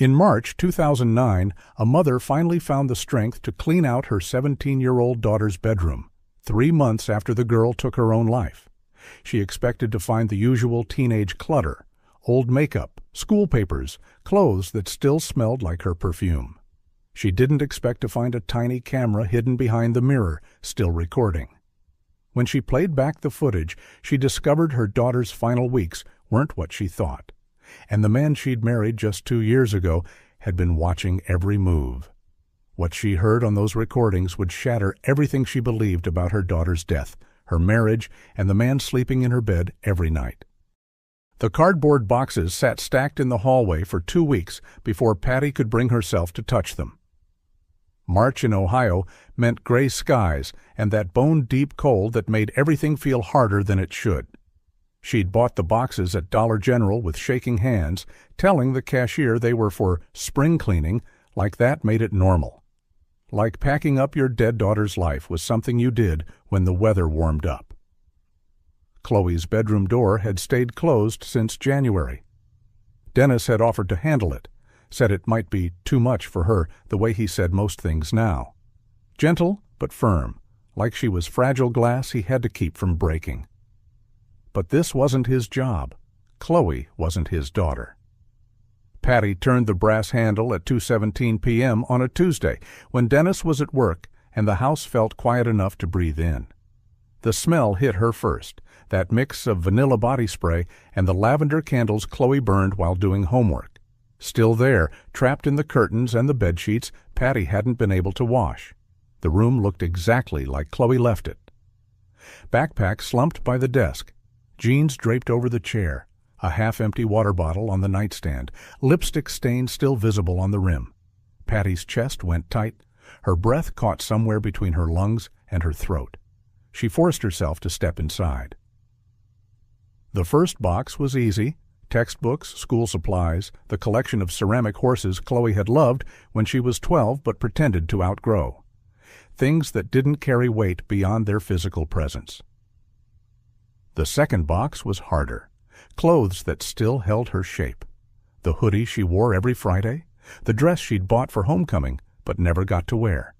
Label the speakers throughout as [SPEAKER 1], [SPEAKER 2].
[SPEAKER 1] In March 2009, a mother finally found the strength to clean out her 17-year-old daughter's bedroom, 3 months after the girl took her own life. She expected to find the usual teenage clutter, old makeup, school papers, clothes that still smelled like her perfume. She didn't expect to find a tiny camera hidden behind the mirror, still recording. When she played back the footage, she discovered her daughter's final weeks weren't what she thought, and the man she'd married just 2 years ago had been watching every move. What she heard on those recordings would shatter everything she believed about her daughter's death, her marriage, and the man sleeping in her bed every night. The cardboard boxes sat stacked in the hallway for 2 weeks before Patty could bring herself to touch them. March in Ohio meant gray skies and that bone-deep cold that made everything feel harder than it should. She'd bought the boxes at Dollar General with shaking hands, telling the cashier they were for spring cleaning, like that made it normal. Like packing up your dead daughter's life was something you did when the weather warmed up. Chloe's bedroom door had stayed closed since January. Dennis had offered to handle it, said it might be too much for her the way he said most things now. Gentle but firm, like she was fragile glass he had to keep from breaking. But this wasn't his job. Chloe wasn't his daughter. Patty turned the brass handle at 2:17 p.m. on a Tuesday when Dennis was at work and the house felt quiet enough to breathe in. The smell hit her first, that mix of vanilla body spray and the lavender candles Chloe burned while doing homework. Still there, trapped in the curtains and the bedsheets Patty hadn't been able to wash. The room looked exactly like Chloe left it. Backpack slumped by the desk, jeans draped over the chair, a half-empty water bottle on the nightstand, lipstick stain still visible on the rim. Patty's chest went tight, her breath caught somewhere between her lungs and her throat. She forced herself to step inside. The first box was easy. Textbooks, school supplies, the collection of ceramic horses Chloe had loved when she was 12 but pretended to outgrow. Things that didn't carry weight beyond their physical presence. The second box was harder. Clothes that still held her shape. The hoodie she wore every Friday, the dress she'd bought for homecoming but never got to wear.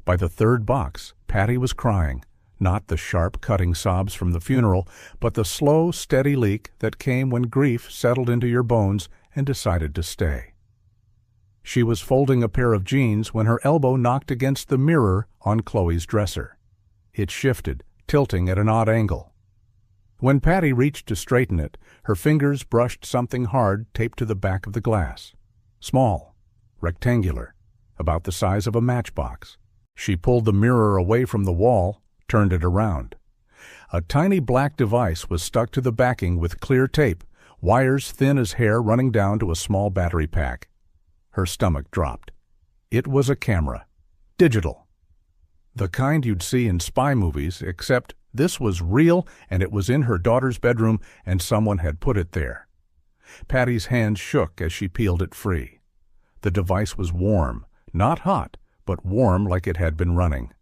[SPEAKER 1] By the third box, Patty was crying. Not the sharp, cutting sobs from the funeral, but the slow, steady leak that came when grief settled into your bones and decided to stay. She was folding a pair of jeans when her elbow knocked against the mirror on Chloe's dresser. It shifted, tilting at an odd angle. When Patty reached to straighten it, her fingers brushed something hard taped to the back of the glass. Small, rectangular, about the size of a matchbox. She pulled the mirror away from the wall, turned it around. A tiny black device was stuck to the backing with clear tape, wires thin as hair running down to a small battery pack. Her stomach dropped. It was a camera. Digital. The kind you'd see in spy movies, except this was real and it was in her daughter's bedroom and someone had put it there. Patty's hands shook as she peeled it free. The device was warm, not hot, but warm like it had been running.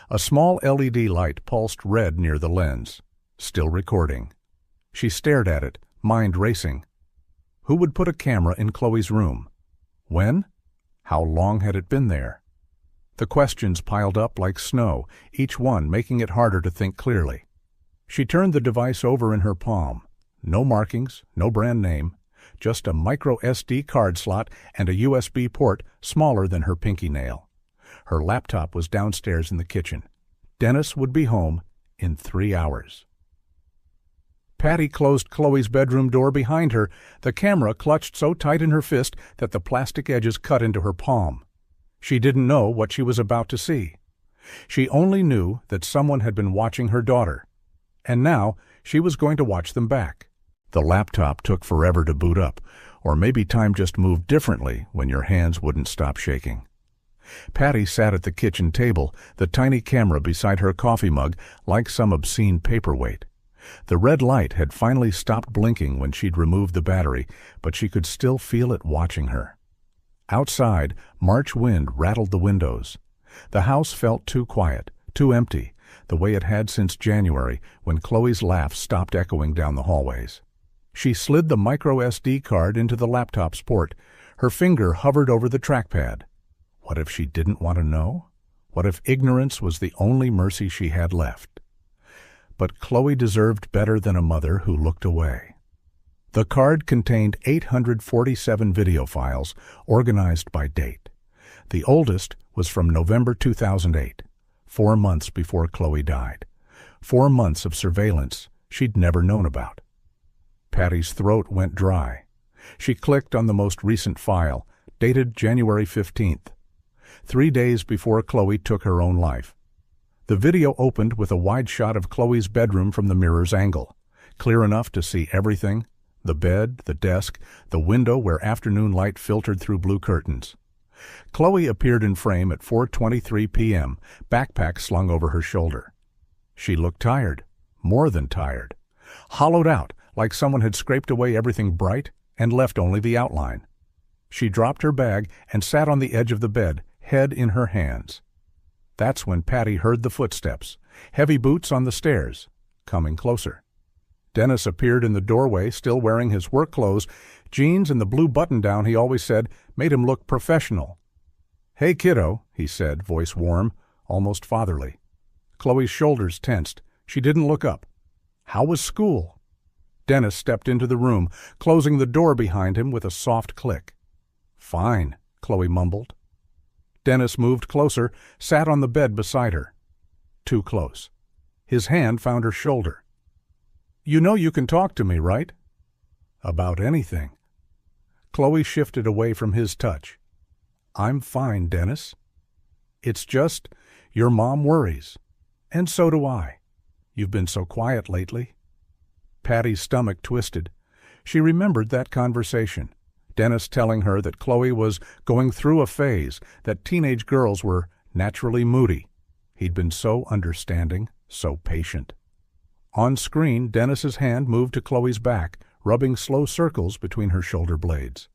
[SPEAKER 1] A small LED light pulsed red near the lens, still recording. She stared at it, mind racing. Who would put a camera in Chloe's room? When? How long had it been there? The questions piled up like snow, each one making it harder to think clearly. She turned the device over in her palm. No markings, no brand name, just a micro SD card slot and a USB port smaller than her pinky nail. Her laptop was downstairs in the kitchen. Dennis would be home in 3 hours. Patty closed Chloe's bedroom door behind her, the camera clutched so tight in her fist that the plastic edges cut into her palm. She didn't know what she was about to see. She only knew that someone had been watching her daughter, and now she was going to watch them back. The laptop took forever to boot up, or maybe time just moved differently when your hands wouldn't stop shaking. Patty sat at the kitchen table, the tiny camera beside her coffee mug like some obscene paperweight. The red light had finally stopped blinking when she'd removed the battery, but she could still feel it watching her. Outside, March wind rattled the windows. The house felt too quiet, too empty, the way it had since January when Chloe's laugh stopped echoing down the hallways. She slid the micro SD card into the laptop's port. Her finger hovered over the trackpad. What if she didn't want to know? What if ignorance was the only mercy she had left? But Chloe deserved better than a mother who looked away. The card contained 847 video files, organized by date. The oldest was from November 2008, 4 months before Chloe died. 4 months of surveillance she'd never known about. Patty's throat went dry. She clicked on the most recent file, dated January 15th, 3 days before Chloe took her own life. The video opened with a wide shot of Chloe's bedroom from the mirror's angle, clear enough to see everything: the bed, the desk, the window where afternoon light filtered through blue curtains. Chloe appeared in frame at 4:23 p.m., backpack slung over her shoulder. She looked tired, more than tired, hollowed out like someone had scraped away everything bright and left only the outline. She dropped her bag and sat on the edge of the bed, head in her hands. That's when Patty heard the footsteps, heavy boots on the stairs, coming closer. Dennis appeared in the doorway, still wearing his work clothes. Jeans and the blue button-down he always said made him look professional. "Hey, kiddo," he said, voice warm, almost fatherly. Chloe's shoulders tensed. She didn't look up. "How was school?" Dennis stepped into the room, closing the door behind him with a soft click. "Fine," Chloe mumbled. Dennis moved closer, sat on the bed beside her. Too close. His hand found her shoulder. "You know you can talk to me, right?" "About anything." Chloe shifted away from his touch. "I'm fine, Dennis. It's just, your mom worries. And so do I. You've been so quiet lately." Patty's stomach twisted. She remembered that conversation. Dennis telling her that Chloe was going through a phase, that teenage girls were naturally moody. He'd been so understanding, so patient. On screen, Dennis's hand moved to Chloe's back, rubbing slow circles between her shoulder blades.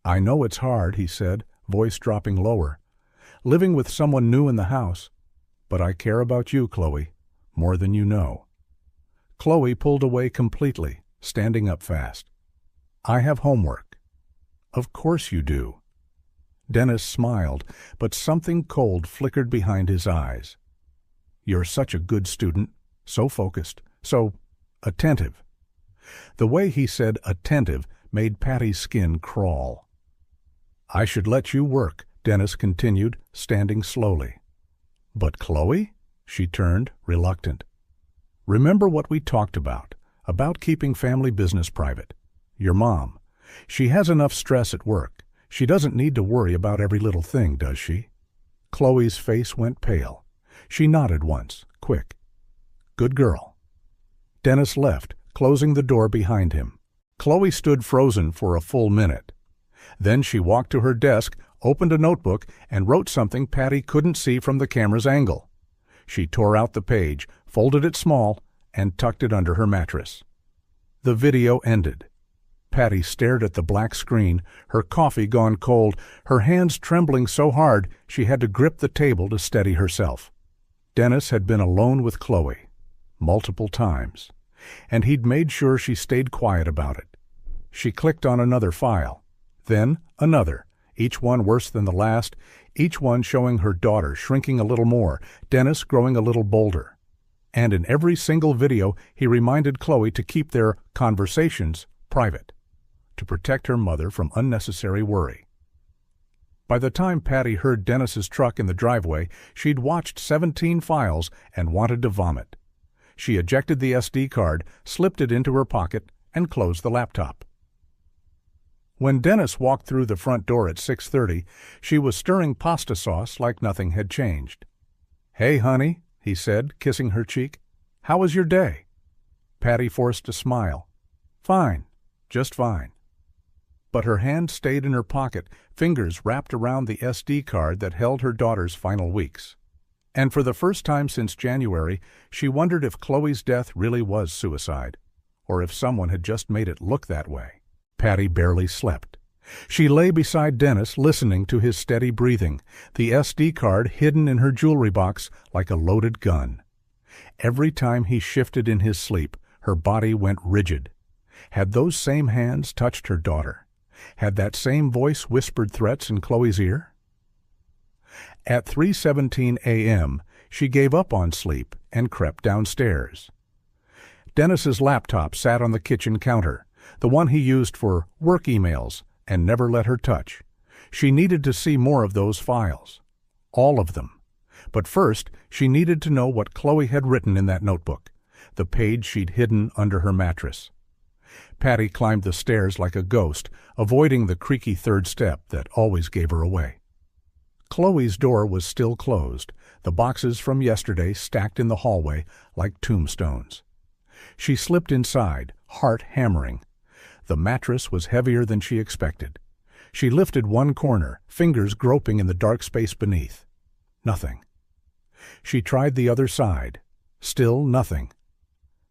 [SPEAKER 1] "I know it's hard," he said, voice dropping lower. "Living with someone new in the house. But I care about you, Chloe, more than you know." Chloe pulled away completely, standing up fast. "I have homework." "Of course you do." Dennis smiled, but something cold flickered behind his eyes. "You're such a good student, so focused, so attentive." The way he said attentive made Patty's skin crawl. "I should let you work," Dennis continued, standing slowly. "But Chloe?" She turned, reluctant. "Remember what we talked about keeping family business private. Your mom. She has enough stress at work. She doesn't need to worry about every little thing, does she?" Chloe's face went pale. She nodded once, quick. "Good girl." Dennis left, closing the door behind him. Chloe stood frozen for a full minute. Then she walked to her desk, opened a notebook, and wrote something Patty couldn't see from the camera's angle. She tore out the page, folded it small, and tucked it under her mattress. The video ended. Patty stared at the black screen, her coffee gone cold, her hands trembling so hard she had to grip the table to steady herself. Dennis had been alone with Chloe, multiple times, and he'd made sure she stayed quiet about it. She clicked on another file, then another, each one worse than the last, each one showing her daughter shrinking a little more, Dennis growing a little bolder. And in every single video, he reminded Chloe to keep their conversations private, to protect her mother from unnecessary worry. By the time Patty heard Dennis's truck in the driveway, she'd watched 17 files and wanted to vomit. She ejected the SD card, slipped it into her pocket, and closed the laptop. When Dennis walked through the front door at 6:30, she was stirring pasta sauce like nothing had changed. "Hey, honey," he said, kissing her cheek. "How was your day?" Patty forced a smile. "Fine, just fine." But her hand stayed in her pocket, fingers wrapped around the SD card that held her daughter's final weeks. And for the first time since January, she wondered if Chloe's death really was suicide, or if someone had just made it look that way. Patty barely slept. She lay beside Dennis, listening to his steady breathing, the SD card hidden in her jewelry box like a loaded gun. Every time he shifted in his sleep, her body went rigid. Had those same hands touched her daughter? Had that same voice whispered threats in Chloe's ear? At 3:17 a.m., she gave up on sleep and crept downstairs. Dennis's laptop sat on the kitchen counter, the one he used for work emails, and never let her touch. She needed to see more of those files. All of them. But first, she needed to know what Chloe had written in that notebook, the page she'd hidden under her mattress. Patty climbed the stairs like a ghost, avoiding the creaky third step that always gave her away. Chloe's door was still closed, the boxes from yesterday stacked in the hallway like tombstones. She slipped inside, heart hammering. The mattress was heavier than she expected. She lifted one corner, fingers groping in the dark space beneath. Nothing. She tried the other side. Still nothing.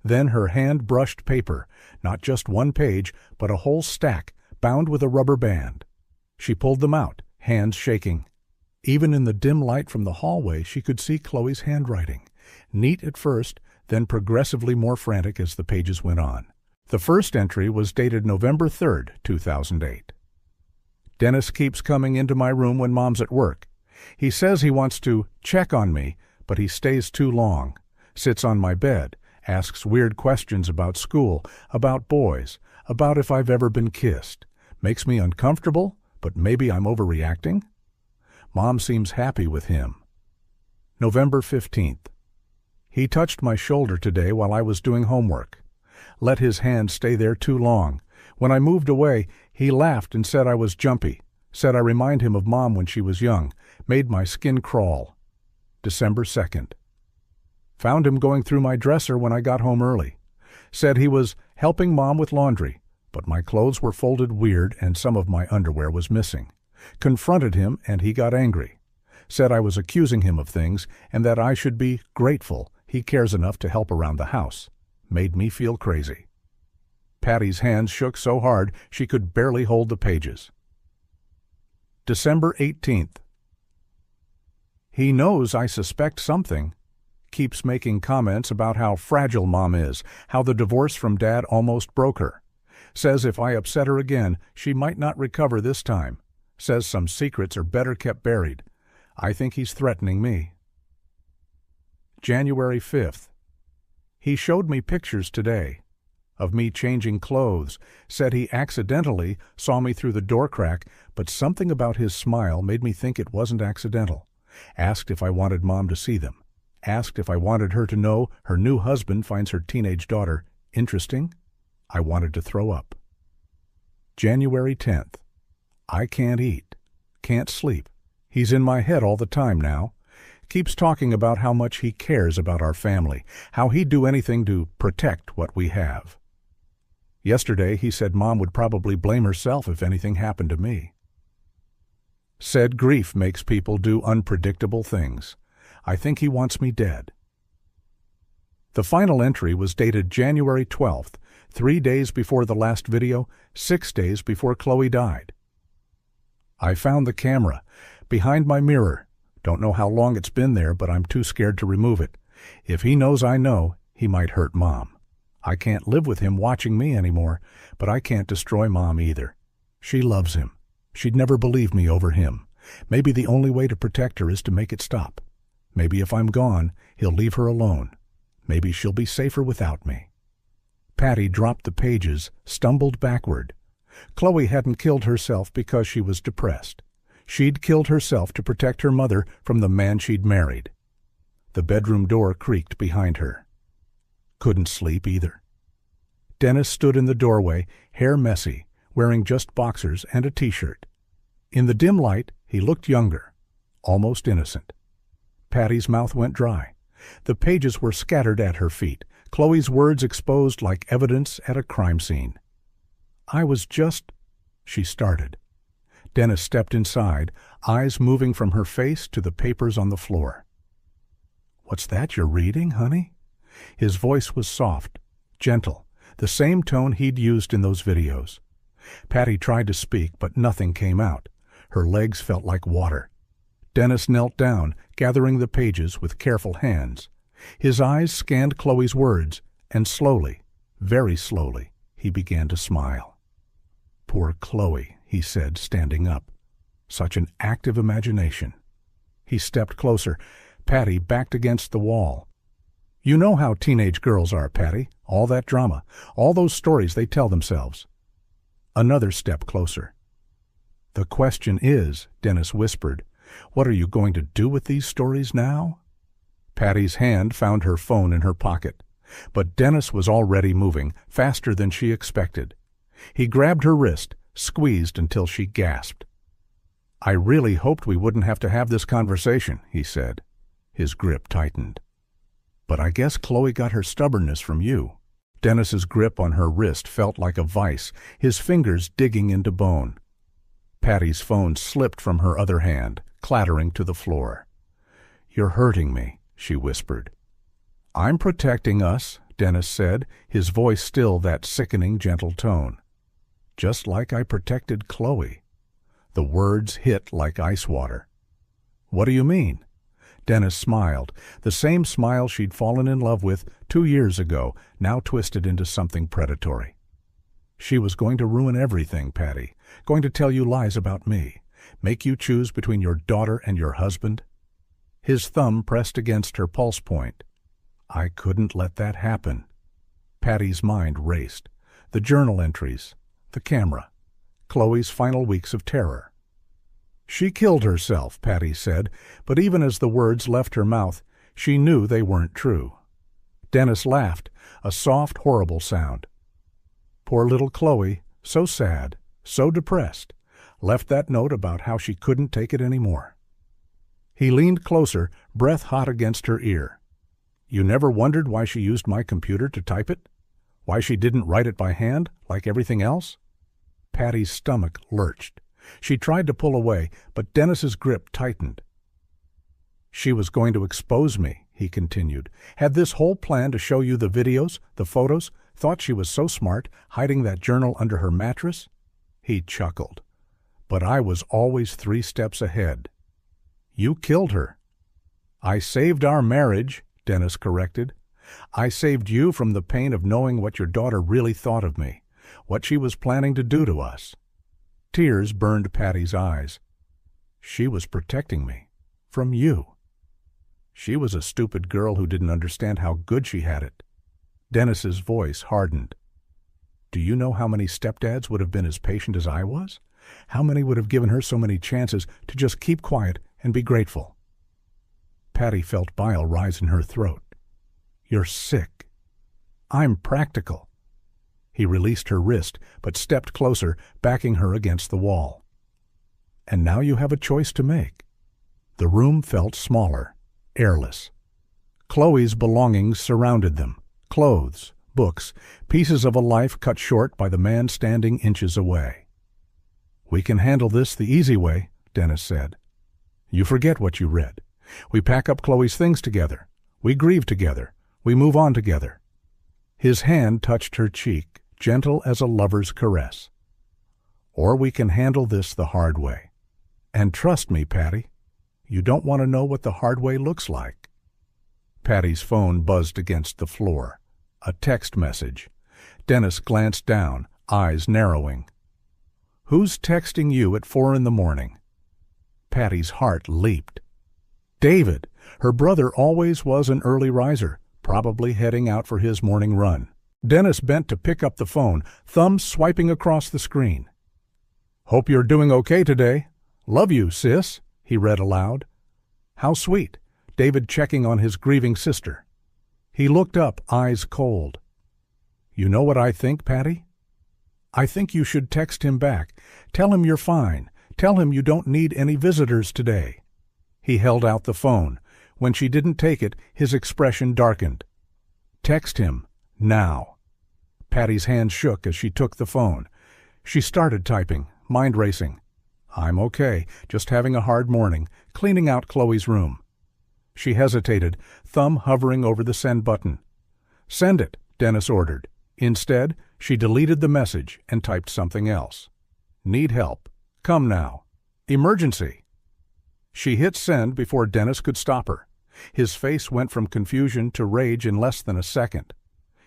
[SPEAKER 1] Then her hand brushed paper, not just one page, but a whole stack, bound with a rubber band. She pulled them out, hands shaking. Even in the dim light from the hallway, she could see Chloe's handwriting, neat at first, then progressively more frantic as the pages went on. The first entry was dated November 3rd, 2008. Dennis keeps coming into my room when Mom's at work. He says he wants to check on me, but he stays too long, sits on my bed, asks weird questions about school, about boys, about if I've ever been kissed. Makes me uncomfortable, but maybe I'm overreacting? Mom seems happy with him. November 15th. He touched my shoulder today while I was doing homework. Let his hand stay there too long. When I moved away, he laughed and said I was jumpy, said I remind him of Mom when she was young, made my skin crawl. December 2nd. Found him going through my dresser when I got home early. Said he was helping Mom with laundry, but my clothes were folded weird and some of my underwear was missing. Confronted him and he got angry. Said I was accusing him of things and that I should be grateful he cares enough to help around the house. Made me feel crazy. Patty's hands shook so hard she could barely hold the pages. December 18th. He knows I suspect something. Keeps making comments about how fragile Mom is, how the divorce from Dad almost broke her. Says if I upset her again, she might not recover this time. Says some secrets are better kept buried. I think he's threatening me. January 5th. He showed me pictures today of me changing clothes, said he accidentally saw me through the door crack, but something about his smile made me think it wasn't accidental. Asked if I wanted Mom to see them. Asked if I wanted her to know her new husband finds her teenage daughter interesting. I wanted to throw up. January 10th. I can't eat. Can't sleep. He's in my head all the time now. Keeps talking about how much he cares about our family, how he'd do anything to protect what we have. Yesterday he said Mom would probably blame herself if anything happened to me. Said grief makes people do unpredictable things. I think he wants me dead. The final entry was dated January 12th, 3 days before the last video, 6 days before Chloe died. I found the camera, behind my mirror. Don't know how long it's been there, but I'm too scared to remove it. If he knows I know, he might hurt Mom. I can't live with him watching me anymore, but I can't destroy Mom either. She loves him. She'd never believe me over him. Maybe the only way to protect her is to make it stop. Maybe if I'm gone, he'll leave her alone. Maybe she'll be safer without me. Patty dropped the pages, stumbled backward. Chloe hadn't killed herself because she was depressed. She'd killed herself to protect her mother from the man she'd married. The bedroom door creaked behind her. Couldn't sleep either. Dennis stood in the doorway, hair messy, wearing just boxers and a t-shirt. In the dim light, he looked younger, almost innocent. Patty's mouth went dry. The pages were scattered at her feet, Chloe's words exposed like evidence at a crime scene. I was just... She started. Dennis stepped inside, eyes moving from her face to the papers on the floor. What's that you're reading, honey? His voice was soft, gentle, the same tone he'd used in those videos. Patty tried to speak, but nothing came out. Her legs felt like water. Dennis knelt down, gathering the pages with careful hands. His eyes scanned Chloe's words, and slowly, very slowly, He began to smile. "Poor Chloe," he said, standing up. "Such an active imagination." He stepped closer. Patty backed against the wall. "You know how teenage girls are, Patty. All that drama. All those stories they tell themselves." Another step closer. "The question is," Dennis whispered, "what are you going to do with these stories now?" Patty's hand found her phone in her pocket. But Dennis was already moving, faster than she expected. He grabbed her wrist, squeezed until she gasped. "I really hoped we wouldn't have to have this conversation," he said. His grip tightened. "But I guess Chloe got her stubbornness from you." Dennis's grip on her wrist felt like a vice, his fingers digging into bone. Patty's phone slipped from her other hand, clattering to the floor. "You're hurting me," she whispered. "I'm protecting us," Dennis said, his voice still that sickening gentle tone. "Just like I protected Chloe." The words hit like ice water. "What do you mean?" Dennis smiled, the same smile she'd fallen in love with 2 years ago, now twisted into something predatory. "She was going to ruin everything, Patty, going to tell you lies about me, make you choose between your daughter and your husband." His thumb pressed against her pulse point. "I couldn't let that happen." Patty's mind raced. The journal entries, the camera, Chloe's final weeks of terror. "She killed herself," Patty said, but even as the words left her mouth, she knew they weren't true. Dennis laughed, a soft, horrible sound. "Poor little Chloe, so sad, so depressed, left that note about how she couldn't take it anymore." He leaned closer, breath hot against her ear. "You never wondered why she used my computer to type it? Why she didn't write it by hand, like everything else?" Patty's stomach lurched. She tried to pull away, but Dennis's grip tightened. "She was going to expose me," he continued. "Had this whole plan to show you the videos, the photos, thought she was so smart, hiding that journal under her mattress." He chuckled. "But I was always 3 steps ahead." "You killed her." "I saved our marriage," Dennis corrected. "I saved you from the pain of knowing what your daughter really thought of me, what she was planning to do to us." Tears burned Patty's eyes. "She was protecting me. From you." She was a stupid girl who didn't understand how good she had it. Dennis's voice hardened. "Do you know how many stepdads would have been as patient as I was? How many would have given her so many chances to just keep quiet and be grateful?" Patty felt bile rise in her throat. "You're sick." "I'm practical." He released her wrist, but stepped closer, backing her against the wall. "And now you have a choice to make." The room felt smaller, airless. Chloe's belongings surrounded them. Clothes, books, pieces of a life cut short by the man standing inches away. "We can handle this the easy way," Dennis said. "You forget what you read. We pack up Chloe's things together. We grieve together. We move on together." His hand touched her cheek, gentle as a lover's caress. "Or we can handle this the hard way. And trust me, Patty, you don't want to know what the hard way looks like." Patty's phone buzzed against the floor. A text message. Dennis glanced down, eyes narrowing. "Who's texting you at 4 a.m? Patty's heart leaped. David! Her brother always was an early riser, probably heading out for his morning run. Dennis bent to pick up the phone, thumb swiping across the screen. "Hope you're doing okay today. Love you, sis," he read aloud. How sweet, David checking on his grieving sister. He looked up, eyes cold. "You know what I think, Patty? I think you should text him back. Tell him you're fine. Tell him you don't need any visitors today." He held out the phone. When she didn't take it, his expression darkened. "Text him. Now." Patty's hand shook as she took the phone. She started typing, mind racing. "I'm okay, just having a hard morning, cleaning out Chloe's room." She hesitated, thumb hovering over the send button. "Send it," Dennis ordered. Instead, she deleted the message and typed something else. "Need help. Come now. Emergency." She hit send before Dennis could stop her. His face went from confusion to rage in less than a second.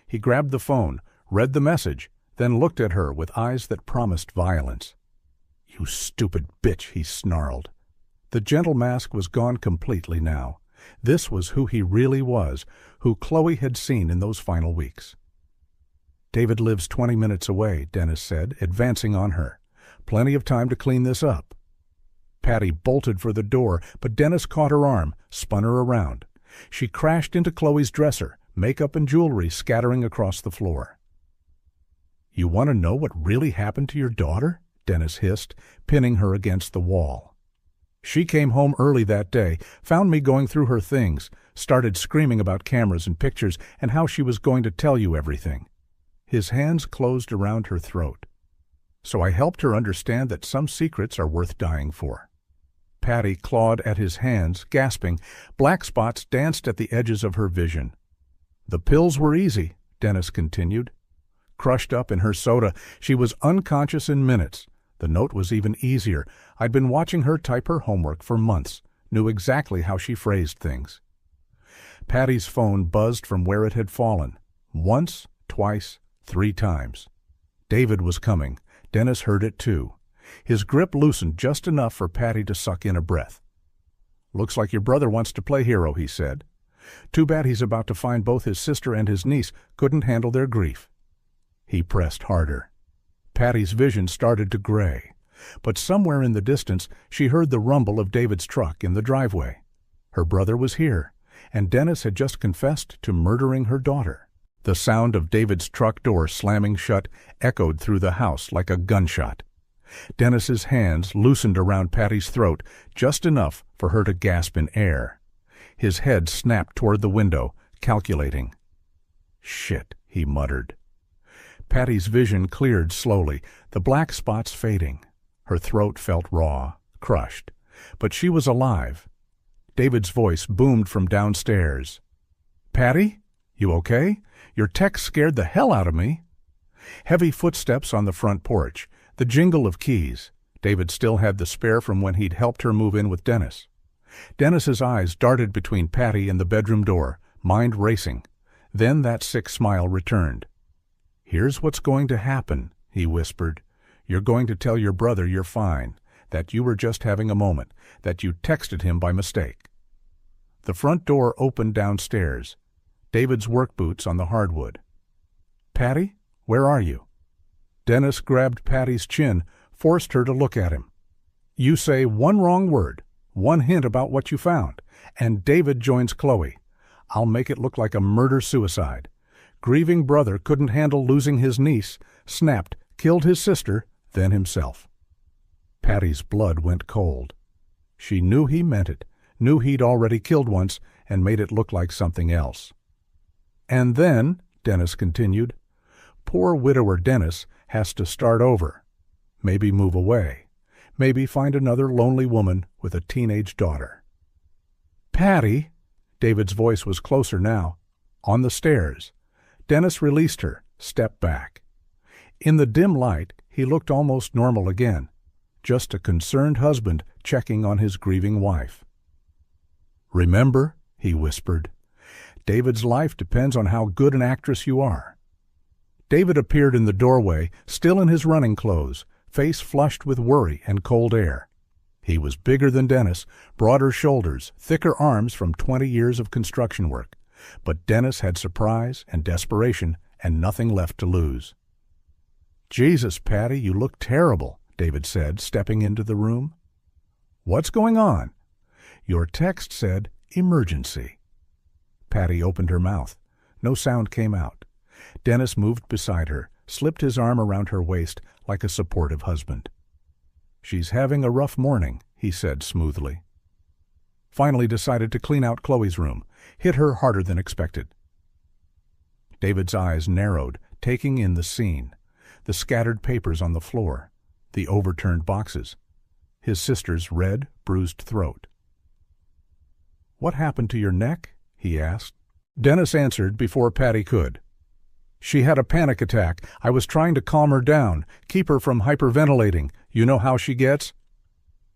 [SPEAKER 1] He grabbed the phone, read the message, then looked at her with eyes that promised violence. "You stupid bitch," he snarled. The gentle mask was gone completely now. This was who he really was, who Chloe had seen in those final weeks. "David lives 20 minutes away," Dennis said, advancing on her. "Plenty of time to clean this up." Patty bolted for the door, but Dennis caught her arm, spun her around. She crashed into Chloe's dresser, makeup and jewelry scattering across the floor. "You want to know what really happened to your daughter?" Dennis hissed, pinning her against the wall. "She came home early that day, found me going through her things, started screaming about cameras and pictures and how she was going to tell you everything." His hands closed around her throat. "So I helped her understand that some secrets are worth dying for." Patty clawed at his hands, gasping. Black spots danced at the edges of her vision. "The pills were easy," Dennis continued. Crushed up in her soda, she was unconscious in minutes. The note was even easier. I'd been watching her type her homework for months, knew exactly how she phrased things. Patty's phone buzzed from where it had fallen. Once, twice, 3 times. David was coming. Dennis heard it too. His grip loosened just enough for Patty to suck in a breath. "Looks like your brother wants to play hero," he said. "Too bad he's about to find both his sister and his niece couldn't handle their grief." He pressed harder. Patty's vision started to gray, but somewhere in the distance she heard the rumble of David's truck in the driveway. Her brother was here, and Dennis had just confessed to murdering her daughter. The sound of David's truck door slamming shut echoed through the house like a gunshot. Dennis's hands loosened around Patty's throat just enough for her to gasp in air. His head snapped toward the window, calculating. "Shit," he muttered. Patty's vision cleared slowly, the black spots fading. Her throat felt raw, crushed, but she was alive. David's voice boomed from downstairs. "Patty? You okay? Your text scared the hell out of me." Heavy footsteps on the front porch, the jingle of keys. David still had the spare from when he'd helped her move in with Dennis. Dennis's eyes darted between Patty and the bedroom door, mind racing. Then that sick smile returned. "Here's what's going to happen," he whispered. "You're going to tell your brother you're fine, that you were just having a moment, that you texted him by mistake." The front door opened downstairs. David's work boots on the hardwood. "Patty, where are you?" Dennis grabbed Patty's chin, forced her to look at him. "You say one wrong word, one hint about what you found, and David joins Chloe. I'll make it look like a murder-suicide. Grieving brother couldn't handle losing his niece, snapped, killed his sister, then himself." Patty's blood went cold. She knew he meant it, knew he'd already killed once and made it look like something else. "And then," Dennis continued, "poor widower Dennis has to start over. Maybe move away. Maybe find another lonely woman with a teenage daughter." "Patty," David's voice was closer now, on the stairs. Dennis released her, stepped back. In the dim light, he looked almost normal again, just a concerned husband checking on his grieving wife. "Remember," he whispered, "David's life depends on how good an actress you are." David appeared in the doorway, still in his running clothes, face flushed with worry and cold air. He was bigger than Dennis, broader shoulders, thicker arms from 20 years of construction work. But Dennis had surprise and desperation and nothing left to lose. "Jesus, Patty, you look terrible," David said, stepping into the room. "What's going on?" "Your text said emergency." Patty opened her mouth. No sound came out. Dennis moved beside her, slipped his arm around her waist like a supportive husband. "She's having a rough morning," he said smoothly. Finally decided to clean out Chloe's room, hit her harder than expected. David's eyes narrowed, taking in the scene, the scattered papers on the floor, the overturned boxes, his sister's red, bruised throat. "What happened to your neck?" he asked. Dennis answered before Patty could. "She had a panic attack. I was trying to calm her down, keep her from hyperventilating. You know how she gets?"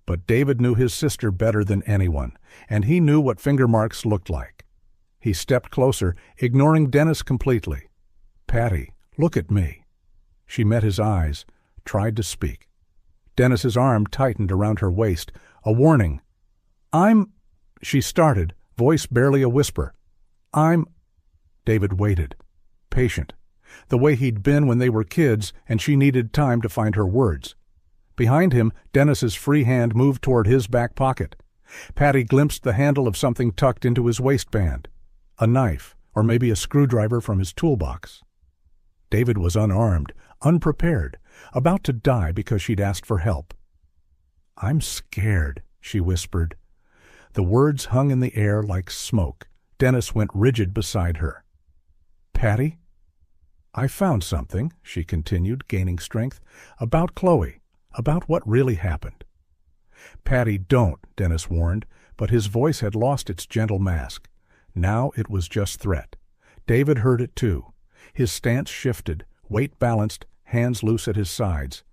[SPEAKER 1] But David knew his sister better than anyone, and he knew what finger marks looked like. He stepped closer, ignoring Dennis completely. "Patty, look at me." She met his eyes, tried to speak. Dennis's arm tightened around her waist, a warning. She started, voice barely a whisper. David waited, patient, the way he'd been when they were kids and she needed time to find her words. Behind him, Dennis's free hand moved toward his back pocket. Patty glimpsed the handle of something tucked into his waistband. A knife, or maybe a screwdriver from his toolbox. David was unarmed, unprepared, about to die because she'd asked for help. "I'm scared," she whispered. The words hung in the air like smoke. Dennis went rigid beside her. "Patty?" "I found something," she continued, gaining strength, "about Chloe, about what really happened." "Patty, don't," Dennis warned, but his voice had lost its gentle mask. Now it was just threat. David heard it too. His stance shifted, weight balanced, hands loose at his sides.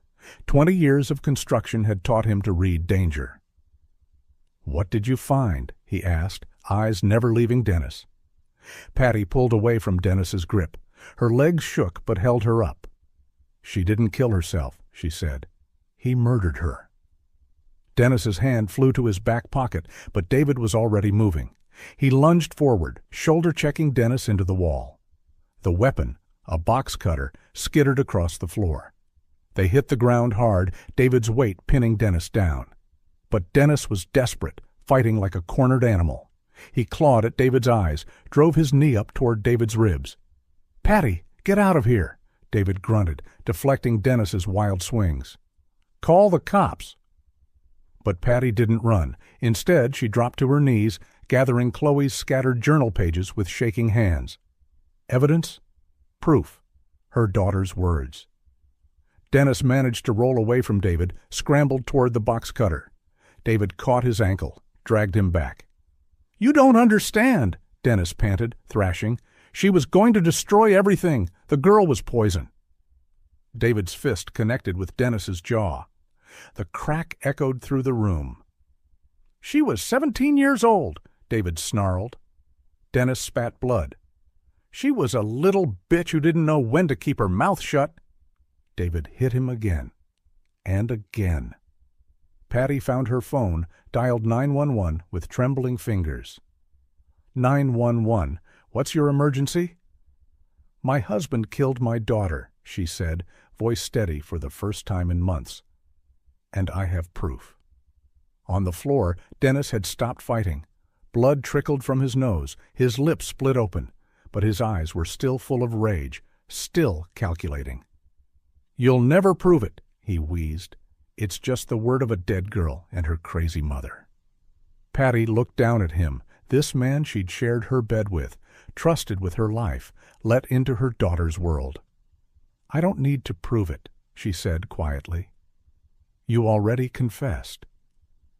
[SPEAKER 1] 20 years of construction had taught him to read danger. "What did you find?" he asked, eyes never leaving Dennis. Patty pulled away from Dennis's grip. Her legs shook but held her up. "She didn't kill herself," she said. "He murdered her." Dennis's hand flew to his back pocket, but David was already moving. He lunged forward, shoulder-checking Dennis into the wall. The weapon, a box cutter, skittered across the floor. They hit the ground hard, David's weight pinning Dennis down. But Dennis was desperate, fighting like a cornered animal. He clawed at David's eyes, drove his knee up toward David's ribs. "Patty, get out of here," David grunted, deflecting Dennis's wild swings. "Call the cops." But Patty didn't run. Instead, she dropped to her knees, gathering Chloe's scattered journal pages with shaking hands. Evidence? Proof. Her daughter's words. Dennis managed to roll away from David, scrambled toward the box cutter. David caught his ankle, dragged him back. "You don't understand," Dennis panted, thrashing. "She was going to destroy everything. The girl was poison." David's fist connected with Dennis's jaw. The crack echoed through the room. "She was 17 years old," David snarled. Dennis spat blood. "She was a little bitch who didn't know when to keep her mouth shut." David hit him again. And again. Patty found her phone, dialed 911 with trembling fingers. 911, what's your emergency? "My husband killed my daughter," she said, voice steady for the first time in months. "And I have proof." On the floor, Dennis had stopped fighting. Blood trickled from his nose, his lips split open, but his eyes were still full of rage, still calculating. "You'll never prove it," he wheezed. "It's just the word of a dead girl and her crazy mother." Patty looked down at him, this man she'd shared her bed with, trusted with her life, let into her daughter's world. "I don't need to prove it," she said quietly. "You already confessed."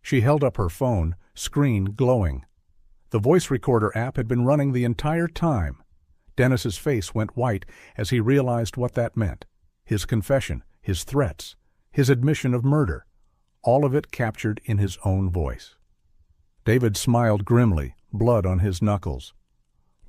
[SPEAKER 1] She held up her phone, screen glowing. The voice recorder app had been running the entire time. Dennis's face went white as he realized what that meant. His confession, his threats, his admission of murder, all of it captured in his own voice. David smiled grimly, blood on his knuckles.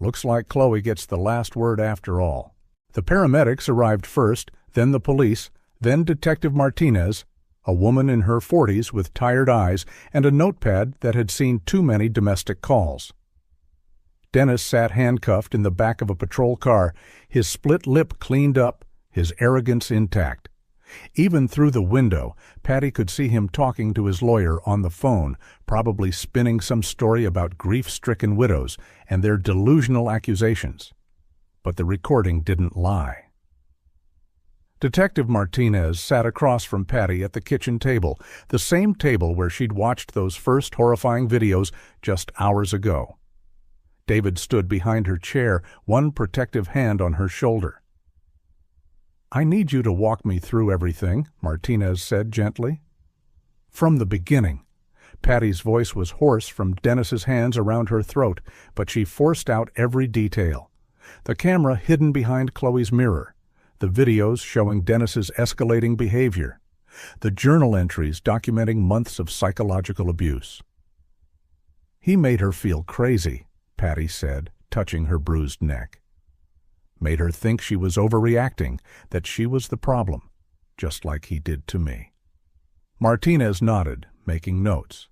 [SPEAKER 1] "Looks like Chloe gets the last word after all." The paramedics arrived first, then the police, then Detective Martinez, a woman in her 40s with tired eyes and a notepad that had seen too many domestic calls. Dennis sat handcuffed in the back of a patrol car, his split lip cleaned up, his arrogance intact. Even through the window, Patty could see him talking to his lawyer on the phone, probably spinning some story about grief-stricken widows and their delusional accusations. But the recording didn't lie. Detective Martinez sat across from Patty at the kitchen table, the same table where she'd watched those first horrifying videos just hours ago. David stood behind her chair, one protective hand on her shoulder. "I need you to walk me through everything," Martinez said gently. From the beginning. Patty's voice was hoarse from Dennis's hands around her throat, but she forced out every detail. The camera hidden behind Chloe's mirror, the videos showing Dennis's escalating behavior, the journal entries documenting months of psychological abuse. "He made her feel crazy," Patty said, touching her bruised neck. made her think she was overreacting, that she was the problem, just like he did to me. Martinez nodded, making notes.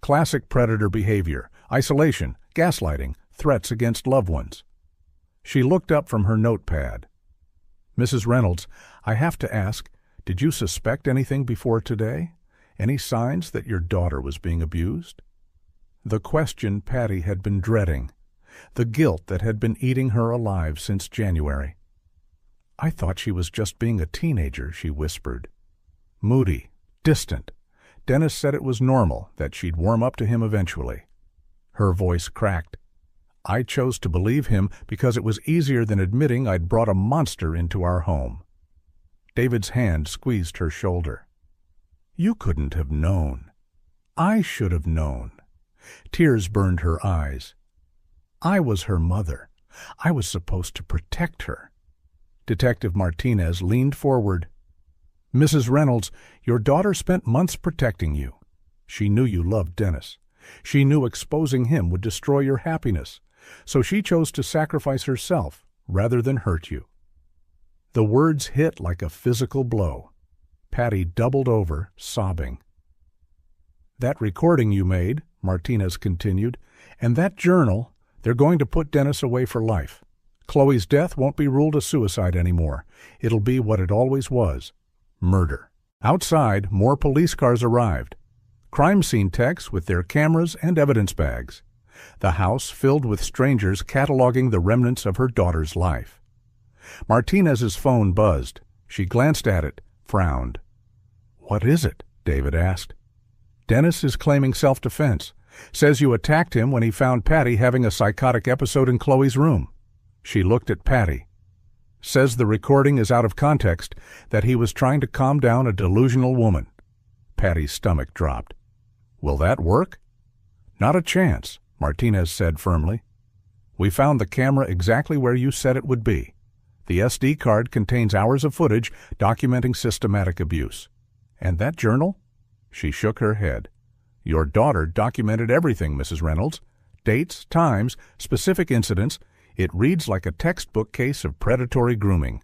[SPEAKER 1] Classic predator behavior, isolation, gaslighting, threats against loved ones. She looked up from her notepad. Mrs. Reynolds, I have to ask, did you suspect anything before today? Any signs that your daughter was being abused? The question Patty had been dreading, the guilt that had been eating her alive since January. I thought she was just being a teenager, she whispered. Moody, distant. Dennis said it was normal, that she'd warm up to him eventually. Her voice cracked. I chose to believe him because it was easier than admitting I'd brought a monster into our home. David's hand squeezed her shoulder. You couldn't have known. I should have known. Tears burned her eyes. I was her mother. I was supposed to protect her. Detective Martinez leaned forward. Mrs. Reynolds, your daughter spent months protecting you. She knew you loved Dennis. She knew exposing him would destroy your happiness, so she chose to sacrifice herself rather than hurt you. The words hit like a physical blow. Patty doubled over, sobbing. That recording you made, Martinez continued, and that journal, they're going to put Dennis away for life. Chloe's death won't be ruled a suicide anymore. It'll be what it always was, murder. Outside, more police cars arrived. Crime scene techs with their cameras and evidence bags. The house filled with strangers cataloging the remnants of her daughter's life. Martinez's phone buzzed. She glanced at it, frowned. What is it? David asked. Dennis is claiming self-defense. Says you attacked him when he found Patty having a psychotic episode in Chloe's room. She looked at Patty. Says the recording is out of context, that he was trying to calm down a delusional woman. Patty's stomach dropped. Will that work? Not a chance, Martinez said firmly. We found the camera exactly where you said it would be. The SD card contains hours of footage documenting systematic abuse. And that journal? She shook her head. Your daughter documented everything, Mrs. Reynolds. Dates, times, specific incidents. It reads like a textbook case of predatory grooming.